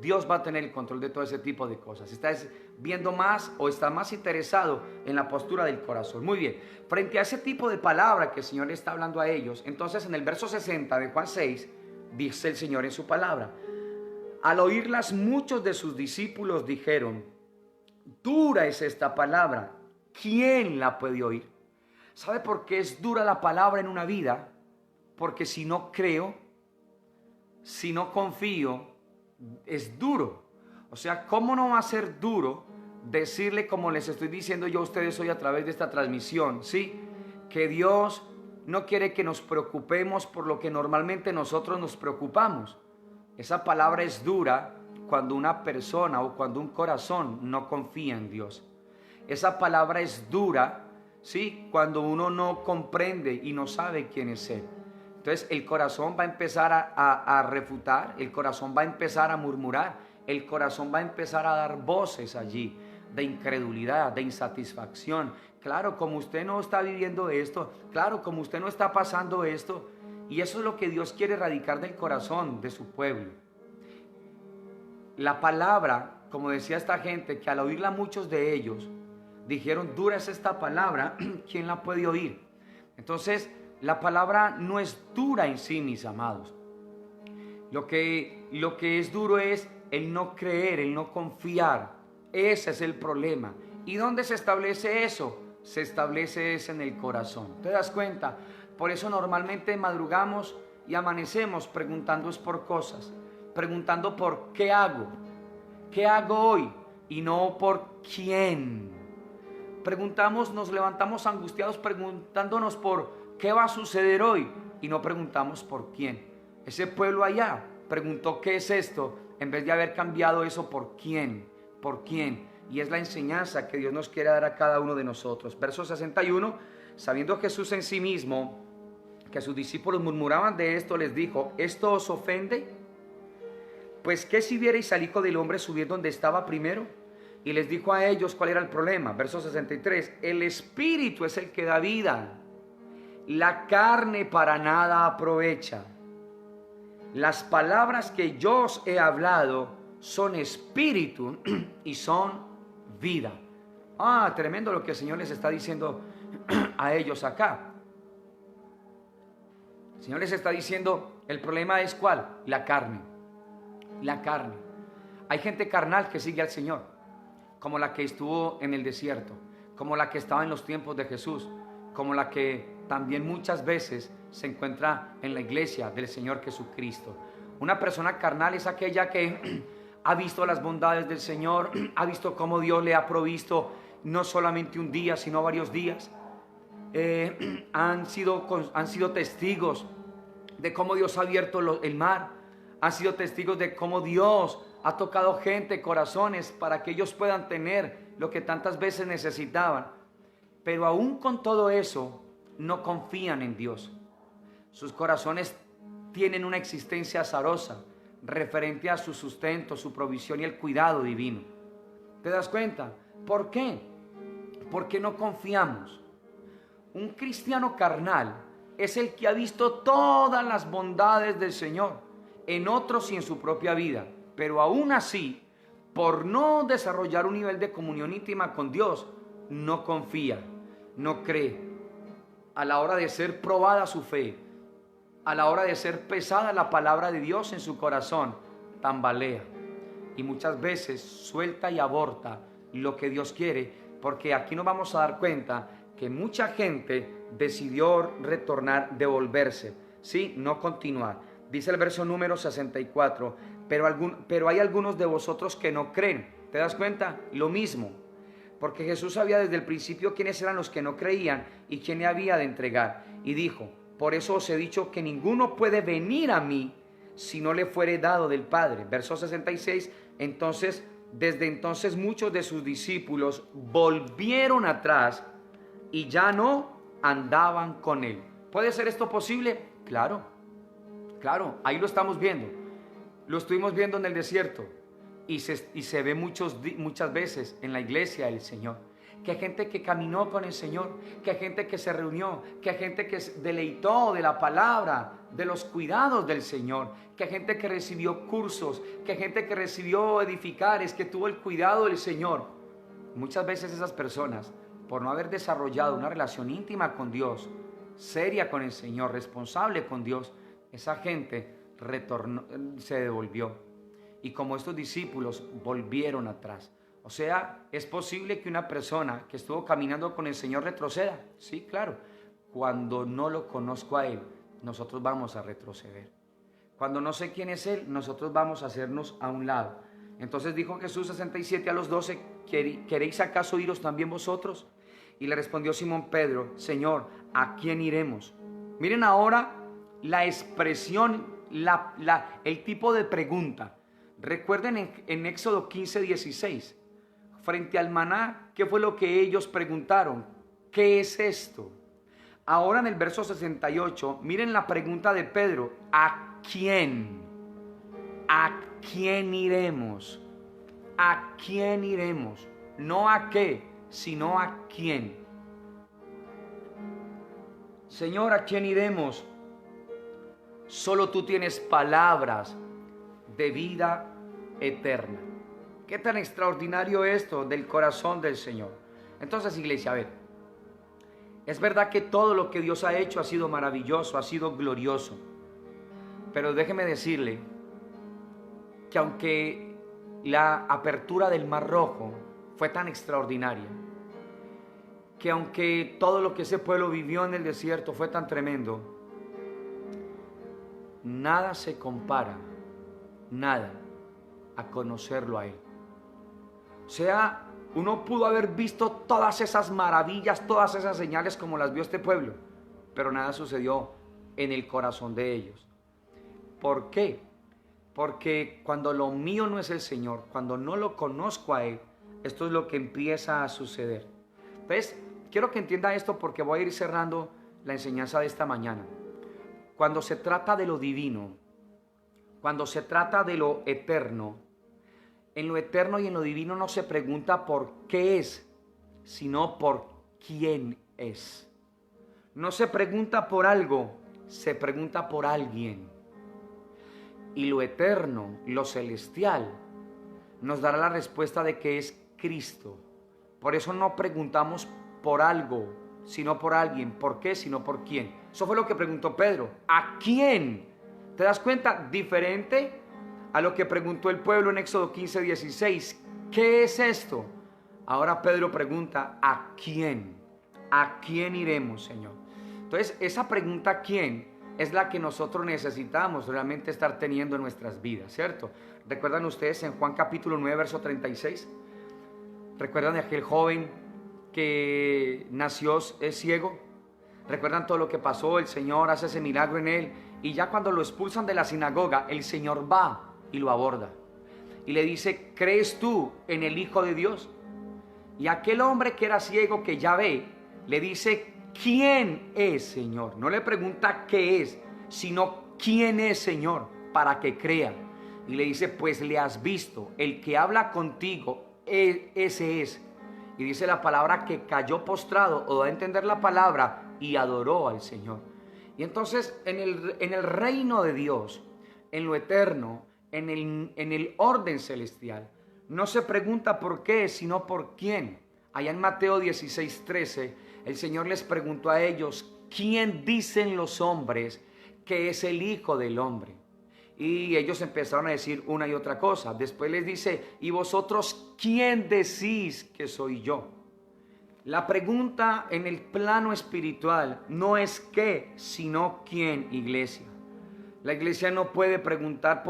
Dios va a tener el control de todo ese tipo de cosas. ¿Estás viendo más o estás más interesado en la postura del corazón? Muy bien. Frente a ese tipo de palabra que el Señor está hablando a ellos, entonces en el verso 60 de Juan 6, dice el Señor en su palabra: al oírlas, muchos de sus discípulos dijeron: dura es esta palabra, ¿quién la puede oír? ¿Sabe por qué es dura la palabra en una vida? Porque si no creo, si no confío, es duro. O sea, ¿cómo no va a ser duro decirle, como les estoy diciendo yo a ustedes hoy a través de esta transmisión, ¿sí? Que Dios no quiere que nos preocupemos por lo que normalmente nosotros nos preocupamos. Esa palabra es dura cuando una persona o cuando un corazón no confía en Dios. Esa palabra es dura, ¿sí? Cuando uno no comprende y no sabe quién es Él. Entonces el corazón va a empezar a refutar, el corazón va a empezar a murmurar, el corazón va a empezar a dar voces allí de incredulidad, de insatisfacción. Claro, como usted no está viviendo esto, claro, como usted no está pasando esto. Y eso es lo que Dios quiere erradicar del corazón de su pueblo. La palabra, como decía esta gente, que al oírla muchos de ellos dijeron: dura es esta palabra, ¿quién la puede oír? Entonces, la palabra no es dura en sí, mis amados. Lo que es duro es el no creer, el no confiar. Ese es el problema. ¿Y dónde se establece eso? Se establece es en el corazón. ¿Te das cuenta? Por eso normalmente madrugamos y amanecemos preguntando por cosas, preguntando por qué hago hoy y no por quién. Preguntamos, nos levantamos angustiados preguntándonos por qué va a suceder hoy y no preguntamos por quién. Ese pueblo allá preguntó qué es esto en vez de haber cambiado eso por quién, y es la enseñanza que Dios nos quiere dar a cada uno de nosotros. Verso 61, sabiendo Jesús en sí mismo que sus discípulos murmuraban de esto, les dijo: ¿esto os ofende? Pues ¿qué si vierais al Hijo del Hombre subir donde estaba primero? Y les dijo a ellos cuál era el problema. Verso 63, el Espíritu es el que da vida, la carne para nada aprovecha. Las palabras que yo os he hablado son espíritu y son vida. Tremendo lo que el Señor les está diciendo a ellos acá. El Señor les está diciendo, el problema es ¿cuál? La carne. La carne. Hay gente carnal que sigue al Señor, como la que estuvo en el desierto, como la que estaba en los tiempos de Jesús, como la que también muchas veces se encuentra en la iglesia del Señor Jesucristo. Una persona carnal es aquella que ha visto las bondades del Señor, ha visto cómo Dios le ha provisto no solamente un día, sino varios días. Han sido testigos de cómo Dios ha abierto el mar, han sido testigos de cómo Dios ha tocado gente, corazones, para que ellos puedan tener lo que tantas veces necesitaban. Pero aún con todo eso, no confían en Dios. Sus corazones tienen una existencia azarosa referente a su sustento, su provisión y el cuidado divino. ¿Te das cuenta? ¿Por qué? Porque no confiamos. Un cristiano carnal es el que ha visto todas las bondades del Señor en otros y en su propia vida, pero aún así, por no desarrollar un nivel de comunión íntima con Dios, no confía, no cree. A la hora de ser probada su fe, a la hora de ser pesada la palabra de Dios en su corazón, tambalea y muchas veces suelta y aborta lo que Dios quiere, porque aquí nos vamos a dar cuenta que mucha gente decidió retornar, devolverse, ¿sí? No continuar. Dice el verso número 64, pero hay algunos de vosotros que no creen. ¿Te das cuenta? Lo mismo, porque Jesús sabía desde el principio quiénes eran los que no creían y quién le había de entregar. Y dijo: por eso os he dicho que ninguno puede venir a mí si no le fuere dado del Padre. Verso 66, desde entonces muchos de sus discípulos volvieron atrás y ya no andaban con él. ¿Puede ser esto posible? Claro, ahí lo estamos viendo. Lo estuvimos viendo en el desierto y se ve muchas veces en la iglesia del Señor. que hay gente que caminó con el Señor, que hay gente que se reunió, que hay gente que se deleitó de la palabra, de los cuidados del Señor, que hay gente que recibió cursos, que hay gente que recibió edificares, que tuvo el cuidado del Señor. Muchas veces esas personas, por no haber desarrollado una relación íntima con Dios, seria con el Señor, responsable con Dios, esa gente retornó, se devolvió. Y como estos discípulos volvieron atrás. O sea, es posible que una persona que estuvo caminando con el Señor retroceda. Sí, claro. Cuando no lo conozco a Él, nosotros vamos a retroceder. Cuando no sé quién es Él, nosotros vamos a hacernos a un lado. Entonces dijo Jesús 67 a los 12, ¿queréis acaso iros también vosotros? Y le respondió Simón Pedro, Señor, ¿a quién iremos? Miren ahora la expresión, el tipo de pregunta. Recuerden en Éxodo 15, 16, frente al maná, ¿qué fue lo que ellos preguntaron? ¿Qué es esto? Ahora en el verso 68, miren la pregunta de Pedro, ¿a quién? ¿A quién iremos? ¿A quién iremos? No a qué, sino a quién. Señor, ¿a quién iremos? Solo tú tienes palabras de vida eterna. Qué tan extraordinario esto del corazón del Señor. Entonces, iglesia, a ver, es verdad que todo lo que Dios ha hecho ha sido maravilloso, ha sido glorioso, pero déjeme decirle que aunque la apertura del Mar Rojo fue tan extraordinaria, que aunque todo lo que ese pueblo vivió en el desierto fue tan tremendo, nada se compara, nada, a conocerlo a Él. O sea, uno pudo haber visto todas esas maravillas, todas esas señales como las vio este pueblo, pero nada sucedió en el corazón de ellos. ¿Por qué? Porque cuando lo mío no es el Señor, cuando no lo conozco a Él, esto es lo que empieza a suceder. Entonces, quiero que entienda esto porque voy a ir cerrando la enseñanza de esta mañana. Cuando se trata de lo divino, cuando se trata de lo eterno, en lo eterno y en lo divino no se pregunta por qué es, sino por quién es. No se pregunta por algo, se pregunta por alguien. Y lo eterno, lo celestial, nos dará la respuesta de que es Cristo. Por eso no preguntamos por algo, sino por alguien. ¿Por qué? Sino por quién. Eso fue lo que preguntó Pedro. ¿A quién? ¿Te das cuenta? Diferente a lo que preguntó el pueblo en Éxodo 15, 16. ¿Qué es esto? Ahora Pedro pregunta, ¿a quién? ¿A quién iremos, Señor? Entonces, esa pregunta ¿a quién? Es la que nosotros necesitamos realmente estar teniendo en nuestras vidas, ¿cierto? ¿Recuerdan ustedes en Juan capítulo 9, verso 36? ¿Recuerdan de aquel joven que nació ciego? ¿Recuerdan todo lo que pasó? El Señor hace ese milagro en él. Y ya cuando lo expulsan de la sinagoga, el Señor va y lo aborda. Y le dice, ¿crees tú en el Hijo de Dios? Y aquel hombre que era ciego, que ya ve, le dice, ¿quién es, Señor? No le pregunta qué es, sino quién es, Señor, para que crea. Y le dice, pues le has visto, el que habla contigo, ese es. Y dice la palabra que cayó postrado, o da a entender la palabra, y adoró al Señor. Y entonces en el reino de Dios, en lo eterno, en el orden celestial, no se pregunta por qué, sino por quién. Allá en Mateo 16, 13, el Señor les preguntó a ellos, ¿quién dicen los hombres que es el Hijo del Hombre? Y ellos empezaron a decir una y otra cosa. Después les dice, ¿y vosotros quién decís que soy yo? La pregunta en el plano espiritual no es qué, sino quién, iglesia. La iglesia no puede preguntar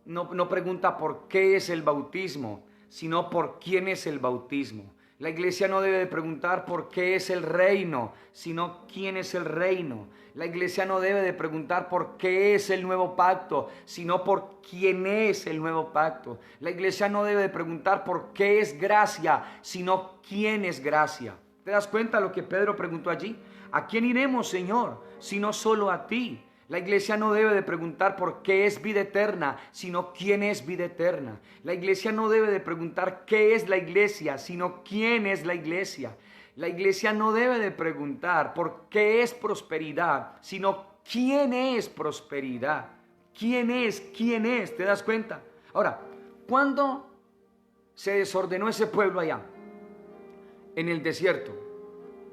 no pregunta por qué es el bautismo, sino por quién es el bautismo. La iglesia no debe de preguntar por qué es el reino, sino quién es el reino. La iglesia no debe de preguntar por qué es el nuevo pacto, sino por quién es el nuevo pacto. La iglesia no debe de preguntar por qué es gracia, sino quién es gracia. ¿Te das cuenta lo que Pedro preguntó allí? ¿A quién iremos, Señor, sino solo a ti? La iglesia no debe de preguntar por qué es vida eterna, sino quién es vida eterna. La iglesia no debe de preguntar qué es la iglesia, sino quién es la iglesia. La iglesia no debe de preguntar por qué es prosperidad, sino quién es prosperidad. ¿Quién es? ¿Quién es? ¿Te das cuenta? Ahora, ¿cuándo se desordenó ese pueblo allá? En el desierto.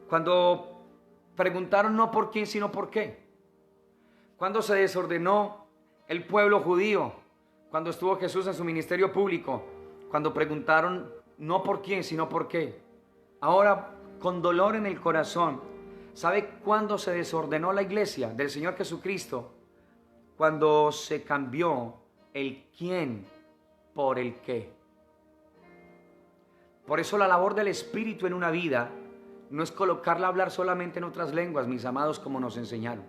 Cuando preguntaron no por quién, sino por qué. Cuando se desordenó el pueblo judío, cuando estuvo Jesús en su ministerio público, cuando preguntaron no por quién, sino por qué. Ahora, con dolor en el corazón, ¿sabe cuándo se desordenó la iglesia del Señor Jesucristo? Cuando se cambió el quién por el qué. Por eso la labor del Espíritu en una vida no es colocarla a hablar solamente en otras lenguas, mis amados, como nos enseñaron.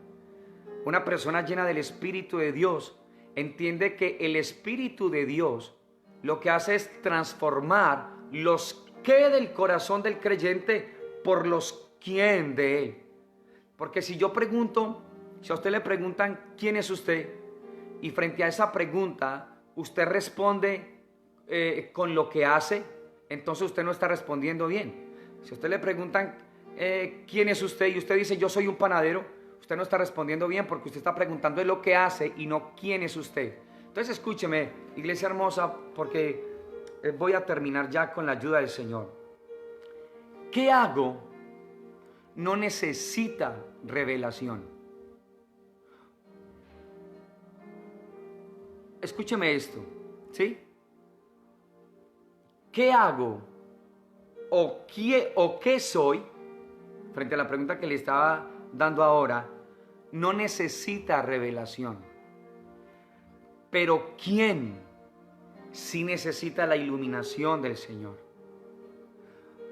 Una persona llena del Espíritu de Dios entiende que el Espíritu de Dios lo que hace es transformar los qué del corazón del creyente por los quién de él. Porque si yo pregunto, si a usted le preguntan quién es usted, y frente a esa pregunta usted responde con lo que hace, entonces usted no está respondiendo bien. Si a usted le preguntan quién es usted y usted dice yo soy un panadero, usted no está respondiendo bien, porque usted está preguntando de lo que hace y no quién es usted. Entonces escúcheme, iglesia hermosa, porque voy a terminar ya con la ayuda del Señor. ¿Qué hago? No necesita revelación. Escúcheme esto, ¿sí? ¿Qué hago? ¿O qué soy? Frente a la pregunta que le estaba dando ahora, no necesita revelación. Pero ¿quién sí necesita la iluminación del Señor?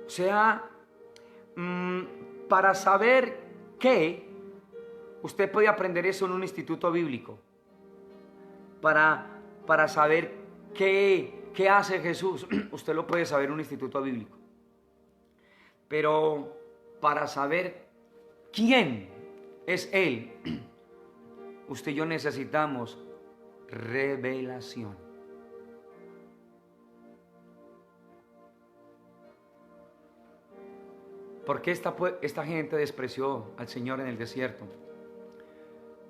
O sea, para saber qué, usted puede aprender eso en un instituto bíblico. Para saber qué hace Jesús, usted lo puede saber en un instituto bíblico. Pero para saber quién es Él, usted y yo necesitamos revelación. ¿Por qué esta gente despreció al Señor en el desierto?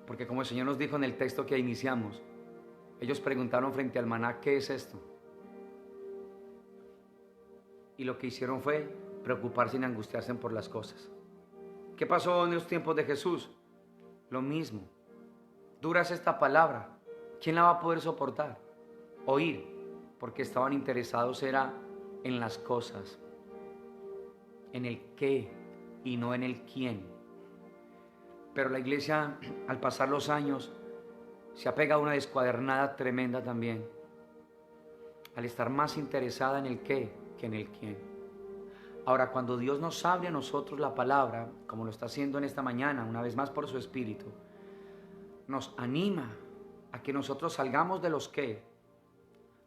Porque como el Señor nos dijo en el texto que iniciamos, ellos preguntaron frente al maná, ¿qué es esto? Y lo que hicieron fue preocuparse y angustiarse por las cosas. ¿Qué pasó en los tiempos de Jesús? Lo mismo. Dura es esta palabra. ¿Quién la va a poder soportar? Oír, porque estaban interesados era en las cosas, en el qué y no en el quién. Pero la iglesia, al pasar los años, se ha pegado una descuadernada tremenda también, al estar más interesada en el qué que en el quién. Ahora, cuando Dios nos abre a nosotros la palabra, como lo está haciendo en esta mañana, una vez más por su Espíritu, nos anima a que nosotros salgamos de los qué,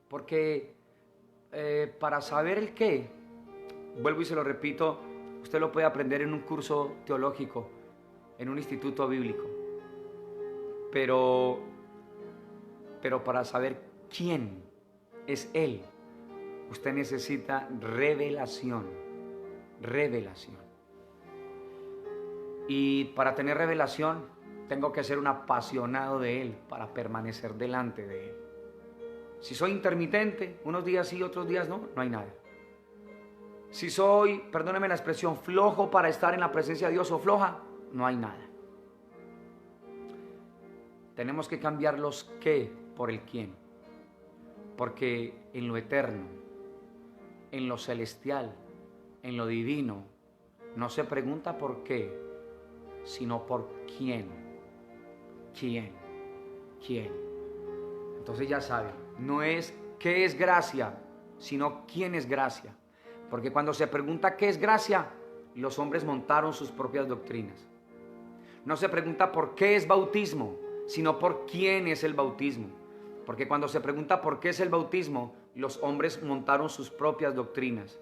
porque para saber el qué, vuelvo y se lo repito, usted lo puede aprender en un curso teológico, en un instituto bíblico, pero para saber quién es Él, usted necesita revelación. Y para tener revelación, tengo que ser un apasionado de Él para permanecer delante de Él. Si soy intermitente, unos días sí, otros días no hay nada. Si soy, perdóneme la expresión, flojo para estar en la presencia de Dios o floja, no hay nada. Tenemos que cambiar los qué por el quién. Porque en lo eterno, en lo celestial, en lo divino, no se pregunta por qué, sino por quién. ¿Quién? Entonces ya saben, no es qué es gracia, sino quién es gracia. Porque cuando se pregunta qué es gracia, los hombres montaron sus propias doctrinas. No se pregunta por qué es bautismo, sino por quién es el bautismo. Porque cuando se pregunta por qué es el bautismo, los hombres montaron sus propias doctrinas.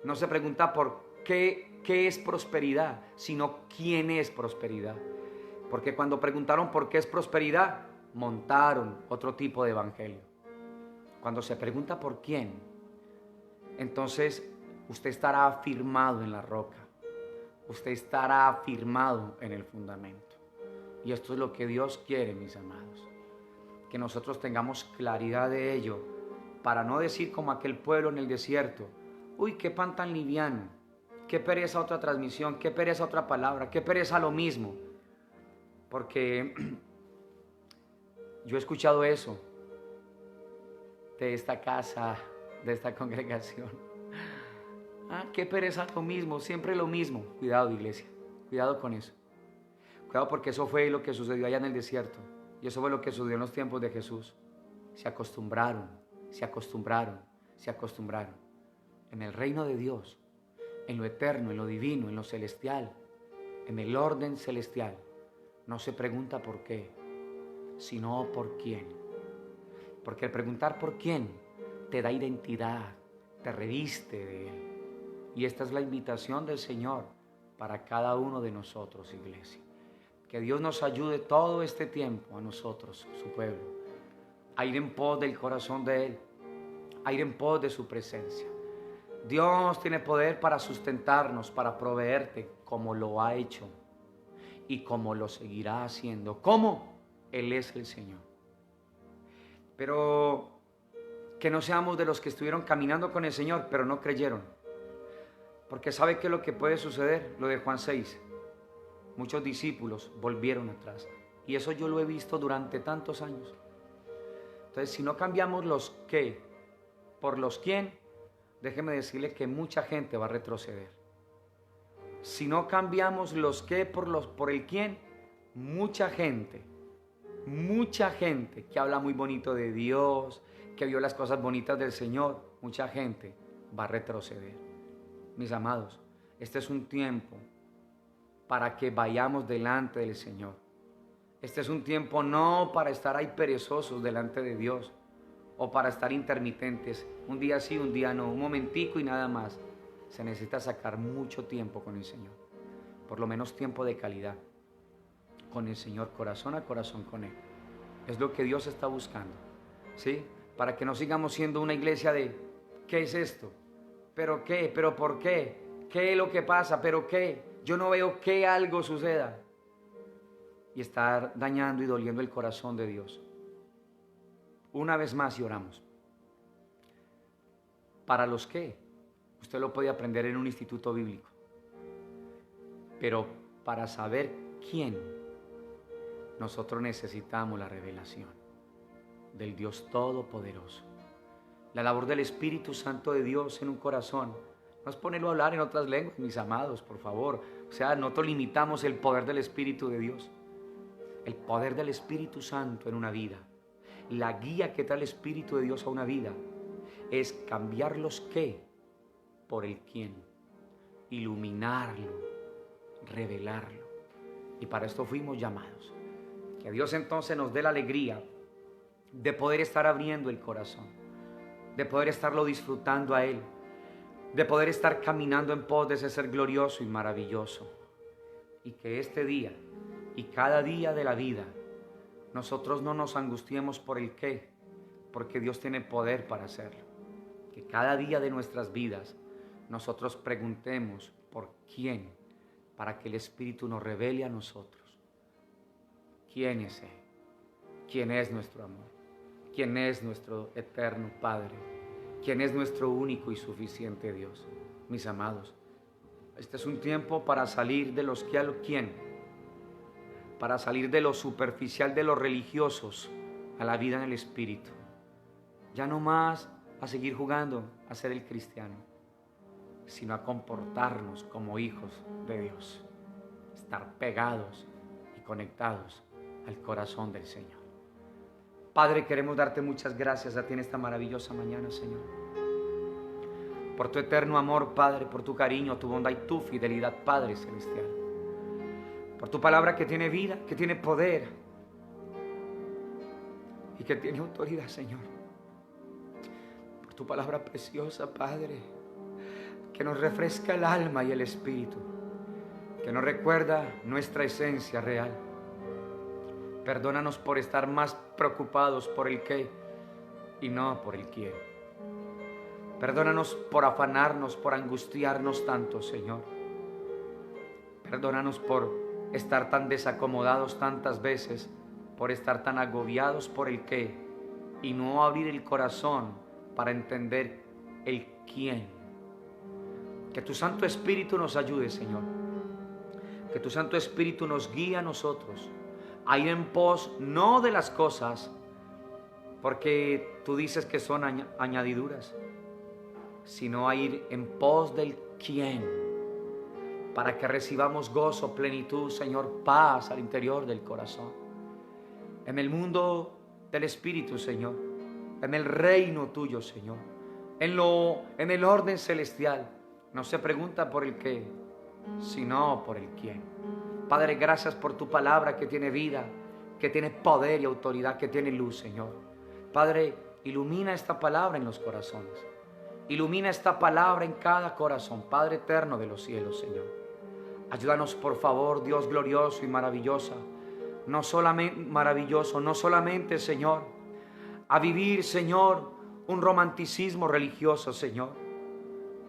No se pregunta por qué es prosperidad, sino quién es prosperidad. Porque cuando preguntaron por qué es prosperidad, montaron otro tipo de evangelio. Cuando se pregunta por quién, entonces usted estará afirmado en la roca. Usted estará afirmado en el fundamento. Y esto es lo que Dios quiere, mis amados. Que nosotros tengamos claridad de ello, para no decir como aquel pueblo en el desierto: uy, qué pan tan liviano, qué pereza otra transmisión, qué pereza otra palabra, qué pereza lo mismo. Porque yo he escuchado eso de esta casa, de esta congregación. Ah, qué pereza lo mismo, siempre lo mismo. Cuidado, iglesia, cuidado con eso. Cuidado, porque eso fue lo que sucedió allá en el desierto. Y eso fue lo que sucedió en los tiempos de Jesús. Se acostumbraron, se acostumbraron, se acostumbraron. En el reino de Dios, en lo eterno, en lo divino, en lo celestial, en el orden celestial, no se pregunta por qué, sino por quién. Porque el preguntar por quién te da identidad, te reviste de Él. Y esta es la invitación del Señor para cada uno de nosotros, iglesia. Que Dios nos ayude todo este tiempo a nosotros, su pueblo, a ir en pos del corazón de Él, a ir en pos de su presencia. Dios tiene poder para sustentarnos, para proveerte, como lo ha hecho y como lo seguirá haciendo. ¿Cómo? Él es el Señor. Pero que no seamos de los que estuvieron caminando con el Señor, pero no creyeron. Porque ¿sabe qué es lo que puede suceder? Lo de Juan 6. Muchos discípulos volvieron atrás. Y eso yo lo he visto durante tantos años. Entonces, si no cambiamos los qué por los quién, déjeme decirle que mucha gente va a retroceder. Si no cambiamos los qué por el quién, mucha gente que habla muy bonito de Dios, que vio las cosas bonitas del Señor, mucha gente va a retroceder. Mis amados, este es un tiempo para que vayamos delante del Señor. Este es un tiempo no para estar ahí perezosos delante de Dios, o para estar intermitentes, un día sí, un día no, un momentico y nada más. Se necesita sacar mucho tiempo con el Señor, por lo menos tiempo de calidad con el Señor, corazón a corazón con Él. Es lo que Dios está buscando, ¿sí? Para que no sigamos siendo una iglesia de ¿qué es esto? ¿Pero qué? ¿Pero por qué? ¿Qué es lo que pasa? ¿Pero qué? Yo no veo que algo suceda. Y estar dañando y doliendo el corazón de Dios. Una vez más y oramos. ¿Para los qué? Usted lo puede aprender en un instituto bíblico. Pero para saber quién, nosotros necesitamos la revelación del Dios Todopoderoso. La labor del Espíritu Santo de Dios en un corazón no es ponerlo a hablar en otras lenguas, mis amados, por favor. O sea, nosotros limitamos el poder del Espíritu de Dios. El poder del Espíritu Santo en una vida, la guía que trae el Espíritu de Dios a una vida, es cambiar los qué por el quién, iluminarlo, revelarlo. Y para esto fuimos llamados. Que Dios entonces nos dé la alegría de poder estar abriendo el corazón, de poder estarlo disfrutando a Él, de poder estar caminando en pos de ese ser glorioso y maravilloso. Y que este día y cada día de la vida nosotros no nos angustiemos por el qué, porque Dios tiene poder para hacerlo. Que cada día de nuestras vidas nosotros preguntemos por quién, para que el Espíritu nos revele a nosotros quién es Él, quién es nuestro amor, quién es nuestro eterno Padre, quién es nuestro único y suficiente Dios. Mis amados, este es un tiempo para salir de los que a lo quién, para salir de lo superficial de los religiosos a la vida en el Espíritu. Ya no más a seguir jugando a ser el cristiano, sino a comportarnos como hijos de Dios, estar pegados y conectados al corazón del Señor. Padre, queremos darte muchas gracias a ti en esta maravillosa mañana, Señor, por tu eterno amor, Padre, por tu cariño, tu bondad y tu fidelidad, Padre celestial, por tu palabra que tiene vida, que tiene poder y que tiene autoridad, Señor, por tu palabra preciosa, Padre, que nos refresca el alma y el espíritu, que nos recuerda nuestra esencia real, Perdónanos por estar más preocupados por el qué y no por el quién. Perdónanos por afanarnos, por angustiarnos tanto, Señor. Perdónanos por estar tan desacomodados tantas veces, por estar tan agobiados por el qué y no abrir el corazón para entender el quién. Que tu Santo Espíritu nos ayude, Señor. Que tu Santo Espíritu nos guíe a nosotros a ir en pos no de las cosas, porque tú dices que son añadiduras, sino a ir en pos del quién, para que recibamos gozo, plenitud, Señor, paz al interior del corazón. En el mundo del Espíritu, Señor, en el reino tuyo, Señor, en el orden celestial, no se pregunta por el qué, sino por el quién. Padre, gracias por tu palabra que tiene vida, que tiene poder y autoridad, que tiene luz, Señor. Padre, ilumina esta palabra en los corazones. Ilumina esta palabra en cada corazón, Padre eterno de los cielos, Señor. Ayúdanos, por favor, Dios glorioso y maravilloso, no solamente, Señor, a vivir, Señor, un romanticismo religioso, Señor.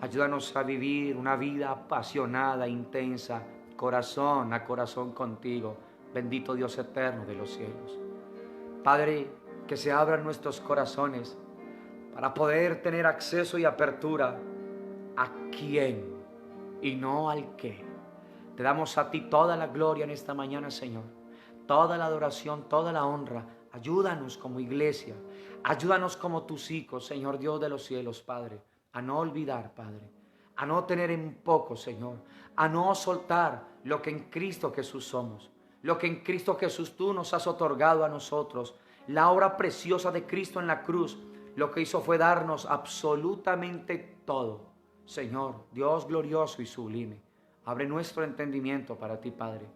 Ayúdanos a vivir una vida apasionada, intensa, corazón a corazón contigo, bendito Dios eterno de los cielos. Padre, que se abran nuestros corazones para poder tener acceso y apertura a quién y no al qué. Te damos a ti toda la gloria en esta mañana, Señor, toda la adoración, toda la honra. Ayúdanos como iglesia, ayúdanos como tus hijos, Señor Dios de los cielos, Padre, a no olvidar, Padre, a no tener en poco, Señor, a no soltar lo que en Cristo Jesús somos, lo que en Cristo Jesús tú nos has otorgado a nosotros, la obra preciosa de Cristo en la cruz. Lo que hizo fue darnos absolutamente todo. Señor, Dios glorioso y sublime, abre nuestro entendimiento para ti, Padre,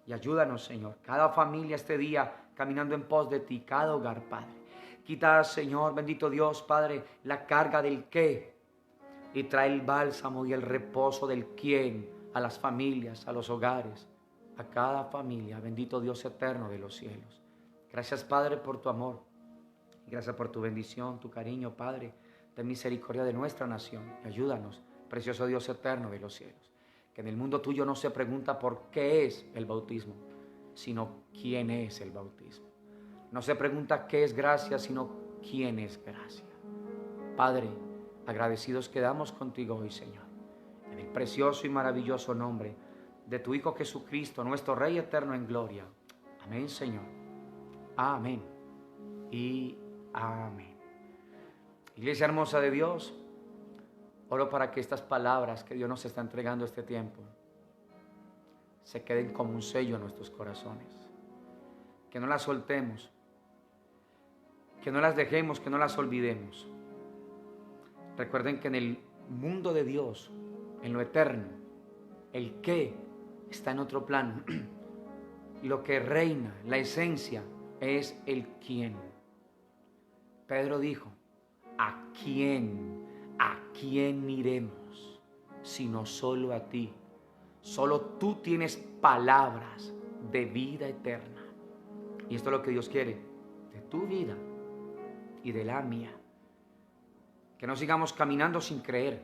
y ayúdanos, Señor, cada familia este día caminando en pos de ti, cada hogar, Padre. Quita, Señor, bendito Dios, Padre, la carga del qué y trae el bálsamo y el reposo del quién a las familias, a los hogares, a cada familia, bendito Dios eterno de los cielos. Gracias, Padre, por tu amor. Gracias por tu bendición, tu cariño, Padre. Ten misericordia de nuestra nación y ayúdanos, precioso Dios eterno de los cielos. Que en el mundo tuyo no se pregunta por qué es el bautismo, sino quién es el bautismo. No se pregunta qué es gracia, sino quién es gracia. Padre, agradecidos quedamos contigo hoy, Señor, en el precioso y maravilloso nombre de tu Hijo Jesucristo, nuestro Rey eterno en gloria. Amén, Señor. Amén y amén. Iglesia hermosa de Dios, oro para que estas palabras que Dios nos está entregando este tiempo se queden como un sello en nuestros corazones. Que no las soltemos, que no las dejemos, que no las olvidemos. Recuerden que en el mundo de Dios, en lo eterno, el qué está en otro plano. Lo que reina, la esencia, es el quién. Pedro dijo, ¿a quién iremos? Sino solo a ti. Solo tú tienes palabras de vida eterna. Y esto es lo que Dios quiere de tu vida y de la mía. Que no sigamos caminando sin creer,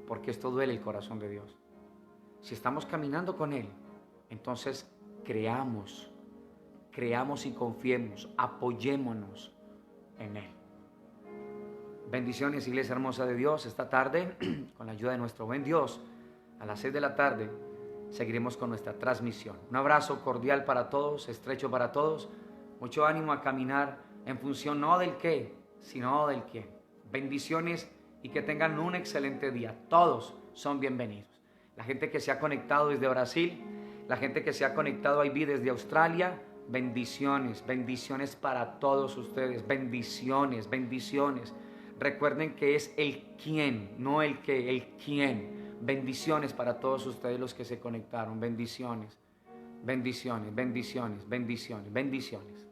porque esto duele el corazón de Dios. Si estamos caminando con Él, entonces creamos y confiemos, apoyémonos en Él. Bendiciones, iglesia hermosa de Dios. Esta tarde, con la ayuda de nuestro buen Dios, a las 6 de la tarde, seguiremos con nuestra transmisión. Un abrazo cordial para todos, estrecho para todos. Mucho ánimo a caminar en función no del qué, sino del quién. Bendiciones y que tengan un excelente día. Todos son bienvenidos. La gente que se ha conectado desde Brasil, la gente que se ha conectado ahí desde Australia, bendiciones, bendiciones para todos ustedes, bendiciones, bendiciones. Recuerden que es el quién, no el qué, el quién. Bendiciones para todos ustedes los que se conectaron, bendiciones, bendiciones, bendiciones, bendiciones, bendiciones.